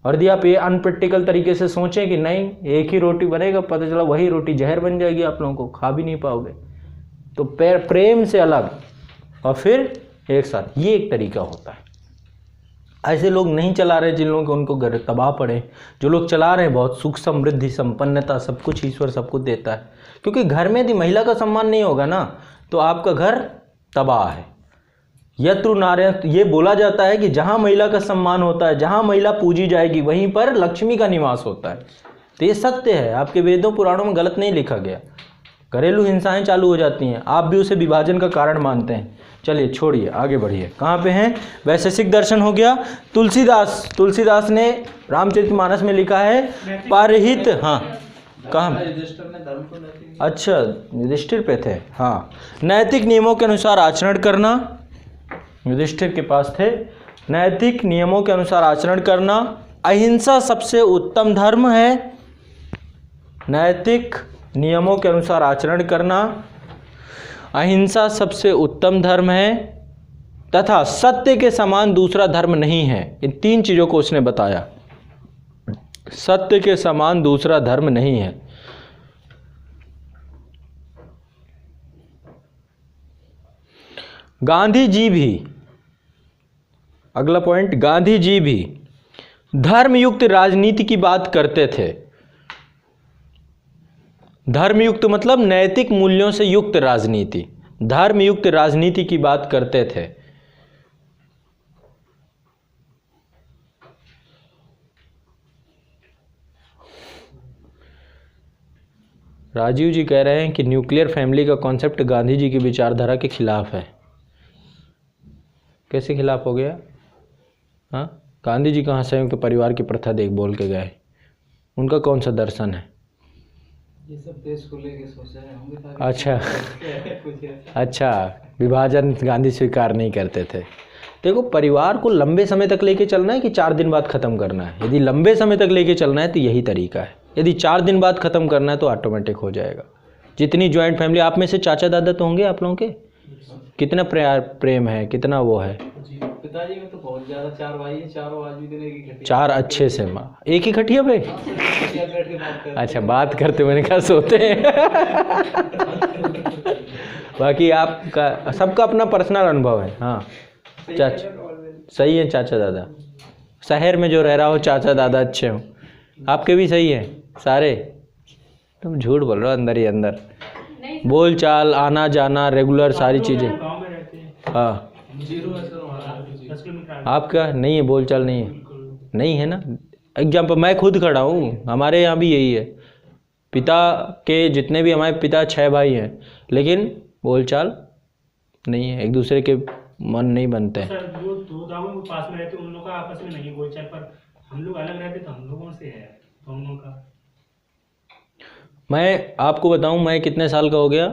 और यदि आप ये अनप्रैक्टिकल तरीके से सोचें कि नहीं एक ही रोटी बनेगा, पता चला वही रोटी जहर बन जाएगी, आप लोगों को खा भी नहीं पाओगे। तो प्रेम से अलग और फिर एक साथ, ये एक तरीका होता है। ऐसे लोग नहीं चला रहे जिन लोगों को उनको घर तबाह पड़े। जो लोग चला रहे हैं बहुत सुख समृद्धि संपन्नता सब कुछ ईश्वर सब कुछ देता है, क्योंकि घर में यदि महिला का सम्मान नहीं होगा ना तो आपका घर तबाह है। यत्र नारायण, ये बोला जाता है कि जहाँ महिला का सम्मान होता है, जहाँ महिला पूजी जाएगी, वहीं पर लक्ष्मी का निवास होता है। तो ये सत्य है, आपके वेदों पुराणों में गलत नहीं लिखा गया। घरेलू हिंसाएं चालू हो जाती हैं, आप भी उसे विभाजन का कारण मानते हैं। चलिए छोड़िए, आगे बढ़िए। कहाँ पे हैं? वैशेषिक दर्शन हो गया। तुलसीदास ने रामचरितमानस में लिखा है परहित, हाँ कहाँ? अच्छा युधिष्ठिर पे थे, हाँ। नैतिक नियमों के अनुसार आचरण करना, युधिष्ठिर के पास थे। नैतिक नियमों के अनुसार आचरण करना, अहिंसा सबसे उत्तम धर्म है। नैतिक नियमों के अनुसार आचरण करना, अहिंसा सबसे उत्तम धर्म है, तथा सत्य के समान दूसरा धर्म नहीं है। इन 3 चीज़ों को उसने बताया। सत्य के समान दूसरा धर्म नहीं है। गांधी जी भी, अगला पॉइंट, गांधी जी भी धर्मयुक्त राजनीति की बात करते थे। धर्मयुक्त मतलब नैतिक मूल्यों से युक्त राजनीति, धर्मयुक्त राजनीति की बात करते थे। राजीव जी कह रहे हैं कि न्यूक्लियर फैमिली का कॉन्सेप्ट गांधी जी की विचारधारा के खिलाफ है। कैसे खिलाफ हो गया? हाँ, गांधी जी कहाँ संयुक्त परिवार की प्रथा देख बोल के गए? उनका कौन सा दर्शन है? ये सब देश को लेके सोच रहे होंगे। अच्छा, विभाजन गांधी स्वीकार नहीं करते थे। देखो, परिवार को लंबे समय तक लेके चलना है कि 4 दिन बाद ख़त्म करना है? यदि लंबे समय तक लेके चलना है तो यही तरीका है। यदि 4 दिन बाद ख़त्म करना है तो ऑटोमेटिक हो जाएगा। जितनी ज्वाइंट फैमिली, आप में से चाचा दादा तो होंगे आप लोगों के, कितना प्रेम है, कितना वो है। पिताजी में तो बहुत ज्यादा, 4 भाई हैं, चारों आज भी दिन एक ही खटिया, 4 अच्छे से माँ एक ही खटिया पे। खटिया बैठ के बात करते अच्छा बात करते, मैंने कहा सोते हैं। बाकी आपका सबका अपना पर्सनल अनुभव है। हाँ चाचा सही है, चाचा दादा शहर में जो रह रहा हो चाचा दादा अच्छे हो, आपके भी सही है सारे। तुम झूठ बोल रहे हो, अंदर ही अंदर बोल चाल आना जाना रेगुलर सारी चीज़ें। हाँ आपका नहीं है, बोल चाल नहीं है, नहीं है ना। एग्जाम्पल मैं खुद खड़ा हूँ, हमारे यहाँ भी यही है। पिता के जितने भी हमारे पिता 6 भाई हैं, लेकिन बोल चाल नहीं है, एक दूसरे के मन नहीं बनते हैं। सर जो 2 गाँव में पास में रहते उन लोगों का आपस में नहीं बोलचाल, पर हम लोग अलग रहते तो हम लोगों से है दोनों का। मैं आपको बताऊं मैं कितने साल का हो गया,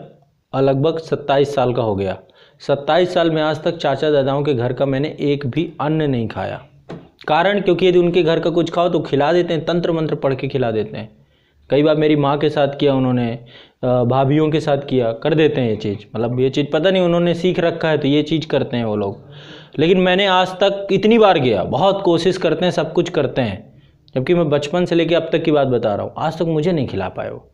लगभग 27 साल का हो गया। 27 साल में आज तक चाचा दादाओं के घर का मैंने एक भी अन्न नहीं खाया। कारण क्योंकि यदि उनके घर का कुछ खाओ तो खिला देते हैं, तंत्र मंत्र पढ़ के खिला देते हैं। कई बार मेरी माँ के साथ किया उन्होंने, भाभीयों के साथ किया, कर देते हैं ये चीज़। मतलब ये चीज़ पता नहीं उन्होंने सीख रखा है तो ये चीज़ करते हैं वो लोग। लेकिन मैंने आज तक इतनी बार गया, बहुत कोशिश करते हैं, सब कुछ करते हैं, जबकि मैं बचपन से लेकर अब तक की बात बता रहा हूँ, आज तक मुझे नहीं खिला पाए वो।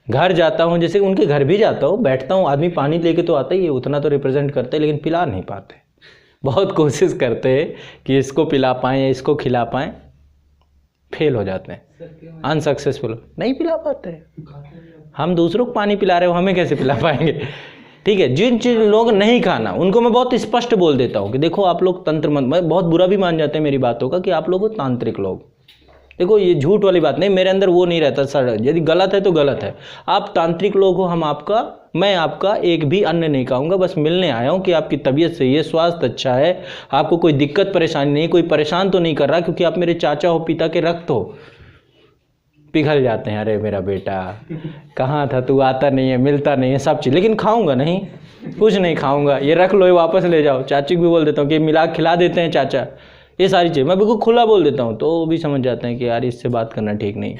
घर जाता हूँ, जैसे उनके घर भी जाता हूँ, बैठता हूँ, आदमी पानी लेके तो आता ही है, उतना तो रिप्रेजेंट करते हैं, लेकिन पिला नहीं पाते। बहुत कोशिश करते हैं कि इसको पिला पाएँ या इसको खिला पाएँ, फेल हो जाते हैं, अनसक्सेसफुल, नहीं पिला पाते। हम दूसरों को पानी पिला रहे हो, हमें कैसे पिला पाएंगे। ठीक है, जिन चीज लोग नहीं खाना उनको मैं बहुत स्पष्ट बोल देता हूँ कि देखो आप लोग तंत्र मंत्र, मैं बहुत बुरा भी मान जाते हैं मेरी बातों का कि आप लोग तांत्रिक लोग। देखो ये झूठ वाली बात नहीं, मेरे अंदर वो नहीं रहता सर, यदि गलत है तो गलत है। आप तांत्रिक लोग हो, मैं आपका एक भी अन्न नहीं खाऊंगा, बस मिलने आया हूँ कि आपकी तबीयत सही है, स्वास्थ्य अच्छा है, आपको कोई दिक्कत परेशानी नहीं, कोई परेशान तो नहीं कर रहा, क्योंकि आप मेरे चाचा हो, पिता के रक्त हो। पिघल जाते हैं, अरे मेरा बेटा कहाँ था तू, आता नहीं है, मिलता नहीं है, सब चीज़, लेकिन खाऊंगा नहीं, कुछ नहीं खाऊंगा, ये रख लो, ये वापस ले जाओ। चाची को भी बोल देता हूँ कि मिला खिला देते हैं चाचा, ये सारी चीज़ मैं बिल्कुल खुला बोल देता हूँ, तो वो भी समझ जाते हैं कि यार इससे बात करना ठीक नहीं।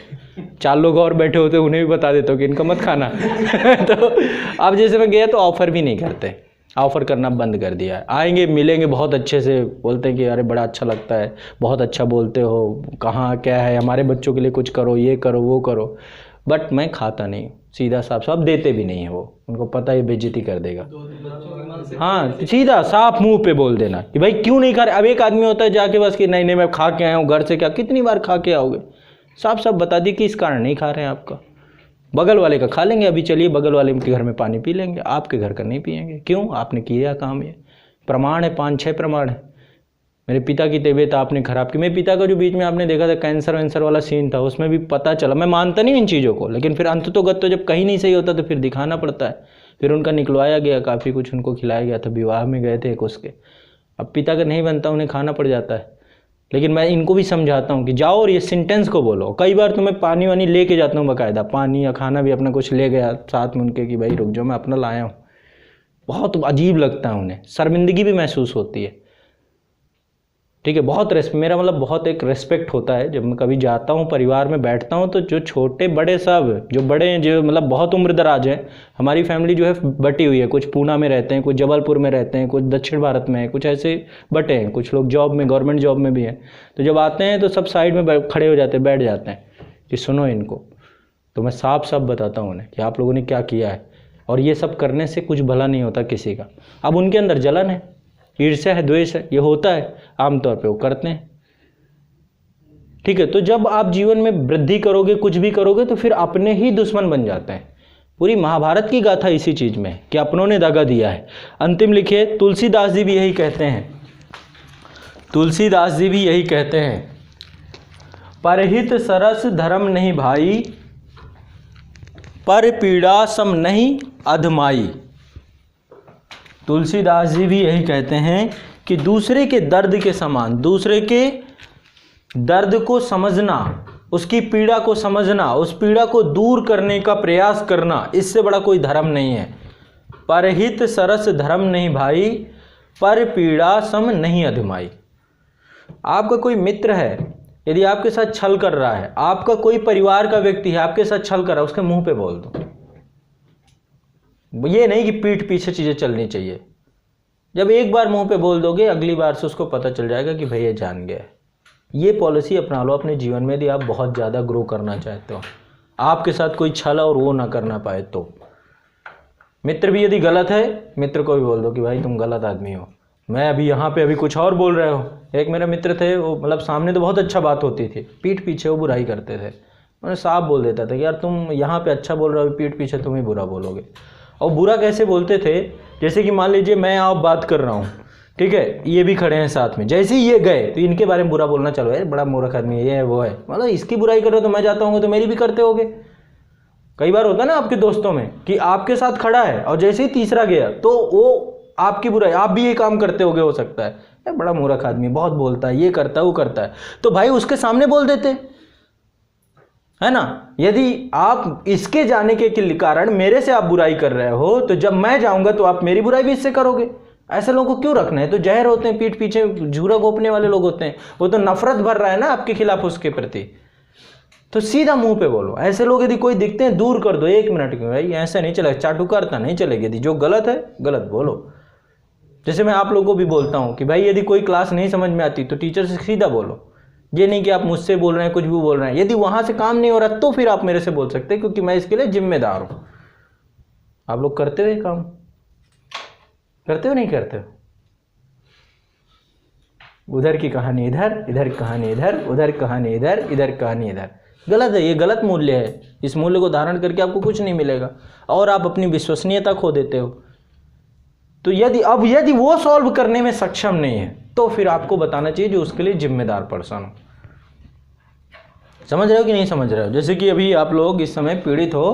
4 लोग और बैठे होते उन्हें भी बता देता हूँ कि इनका मत खाना। तो अब जैसे मैं गया तो ऑफ़र भी नहीं करते, ऑफ़र करना बंद कर दिया है। आएंगे मिलेंगे बहुत अच्छे से, बोलते हैं कि अरे बड़ा अच्छा लगता है, बहुत अच्छा बोलते हो, कहाँ क्या है, हमारे बच्चों के लिए कुछ करो, ये करो वो करो, बट मैं खाता नहीं, सीधा साफ साफ देते भी नहीं है वो, उनको पता है बेइज्जती कर देगा। हाँ सीधा साफ मुंह पे बोल देना कि भाई क्यों नहीं खा रहे। अब एक आदमी होता है जाके बस कि नहीं नहीं मैं खा के आया हूँ घर से, क्या कितनी बार खा के आओगे, साफ साफ बता दी कि इस कारण नहीं खा रहे हैं। आपका बगल वाले का खा लेंगे, अभी चलिए बगल वाले के घर में पानी पी लेंगे, आपके घर का नहीं पिएंगे। क्यों, आपने किया काम, ये प्रमाण है, 5-6 प्रमाण है। मेरे पिता की तबीयत आपने ख़राब की, मेरे पिता का जो बीच में आपने देखा था कैंसर वैंसर वाला सीन था, उसमें भी पता चला, मैं मानता नहीं इन चीज़ों को, लेकिन फिर अंत तो गत तो जब कहीं नहीं सही होता तो फिर दिखाना पड़ता है। फिर उनका निकलवाया गया, काफ़ी कुछ उनको खिलाया गया था, विवाह में गए थे एक उसके। अब पिता का नहीं बनता, उन्हें खाना पड़ जाता है, लेकिन मैं इनको भी समझाता हूँ कि जाओ और ये सेंटेंस को बोलो। कई बार तो मैं पानी वानी लेके जाता हूँ, बाकायदा पानी या खाना भी अपना कुछ ले गया साथ में उनके कि भाई रुक जाओ मैं अपना लाया हूँ। बहुत अजीब लगता है उन्हें, शर्मिंदगी भी महसूस होती है। ठीक है, बहुत मेरा मतलब बहुत एक रेस्पेक्ट होता है। जब मैं कभी जाता हूँ परिवार में बैठता हूँ तो जो छोटे बड़े सब, जो बड़े हैं, जो मतलब बहुत उम्र दराज हैं, हमारी फैमिली जो है बटी हुई है, कुछ पूना में रहते हैं, कुछ जबलपुर में रहते हैं, कुछ दक्षिण भारत में है, कुछ ऐसे बटे हैं, कुछ लोग जॉब में, गवर्नमेंट जॉब में भी हैं। तो जब आते हैं तो सब साइड में खड़े हो जाते हैं, बैठ जाते हैं कि सुनो इनको। तो मैं साफ साफ बताता हूँ उन्हें कि आप लोगों ने क्या किया है, और ये सब करने से कुछ भला नहीं होता किसी का। अब उनके अंदर जलन है, ईर्ष्या है, द्वेष है, ये होता है आमतौर पे, वो करते हैं। ठीक है, तो जब आप जीवन में वृद्धि करोगे, कुछ भी करोगे, तो फिर अपने ही दुश्मन बन जाते हैं। पूरी महाभारत की गाथा इसी चीज में कि अपनों ने दगा दिया है। अंतिम लिखे तुलसीदास जी भी यही कहते हैं, तुलसीदास जी भी यही कहते हैं, परहित सरस धर्म नहीं भाई, पर पीड़ा सम नहीं अधमाई। तुलसीदास जी भी यही कहते हैं कि दूसरे के दर्द के समान, दूसरे के दर्द को समझना, उसकी पीड़ा को समझना, उस पीड़ा को दूर करने का प्रयास करना, इससे बड़ा कोई धर्म नहीं है। परहित सरस धर्म नहीं भाई, पर पीड़ा सम नहीं अधमाई। आपका कोई मित्र है, यदि आपके साथ छल कर रहा है, आपका कोई परिवार का व्यक्ति है आपके साथ छल कर रहा है, उसके मुंह पे बोल दो, ये नहीं कि पीठ पीछे चीज़ें चलनी चाहिए। जब एक बार मुंह पे बोल दोगे, अगली बार से उसको पता चल जाएगा कि भैया जान गया है। ये पॉलिसी अपना लो अपने जीवन में यदि आप बहुत ज़्यादा ग्रो करना चाहते हो, आपके साथ कोई छल और वो ना करना पाए तो। मित्र भी यदि गलत है, मित्र को भी बोल दो कि भाई तुम गलत आदमी हो, मैं अभी यहाँ पे अभी कुछ और बोल रहे हो। एक मेरे मित्र थे, वो मतलब सामने तो बहुत अच्छा बात होती थी, पीठ पीछे वो बुराई करते थे। उन्हें साफ बोल देता था कि यार तुम यहाँ पे अच्छा बोल रहे हो, पीठ पीछे तुम ही बुरा बोलोगे। और बुरा कैसे बोलते थे, जैसे कि मान लीजिए मैं आप बात कर रहा हूँ, ठीक है, ये भी खड़े हैं साथ में, जैसे ही ये गए तो इनके बारे में बुरा बोलना चालू है, बड़ा मूर्ख आदमी ये है वो है, मतलब इसकी बुराई करो तो मैं जाता हूँ तो मेरी भी करते होगे। कई बार होता है ना आपके दोस्तों में कि आपके साथ खड़ा है और जैसे ही तीसरा गया तो वो आपकी बुराई, आप भी ये काम करते होगे, हो सकता है बड़ा मूर्ख आदमी, बहुत बोलता है, ये करता है वो करता है, तो भाई उसके सामने बोल देते, है ना। यदि आप इसके जाने के कारण मेरे से आप बुराई कर रहे हो, तो जब मैं जाऊंगा तो आप मेरी बुराई भी इससे करोगे। ऐसे लोगों को क्यों रखना है? तो जहर होते हैं, पीठ पीछे झूरा घोंपने वाले लोग होते हैं। वो तो नफरत भर रहा है ना आपके खिलाफ, उसके प्रति। तो सीधा मुंह पे बोलो। ऐसे लोग यदि कोई दिखते हैं दूर कर दो, 1 मिनट के भाई ऐसा नहीं चलेगा, चाटुकारता नहीं चलेगी। यदि जो गलत है गलत बोलो। जैसे मैं आप लोगों को भी बोलता हूँ कि भाई यदि कोई क्लास नहीं समझ में आती तो टीचर से सीधा बोलो। ये नहीं कि आप मुझसे बोल रहे हैं, कुछ भी बोल रहे हैं। यदि वहां से काम नहीं हो रहा तो फिर आप मेरे से बोल सकते हैं, क्योंकि मैं इसके लिए जिम्मेदार हूं। आप लोग करते हुए काम करते हो नहीं करते हो? उधर की कहानी इधर, इधर की कहानी इधर, उधर कहानी इधर, इधर कहानी इधर। गलत है, ये गलत मूल्य है। इस मूल्य को धारण करके आपको कुछ नहीं मिलेगा और आप अपनी विश्वसनीयता खो देते हो। तो यदि वो सॉल्व करने में सक्षम नहीं है तो फिर आपको बताना चाहिए जो उसके लिए जिम्मेदार पर्सन हो। समझ रहे हो कि नहीं समझ रहे हो? जैसे कि अभी आप लोग इस समय पीड़ित हो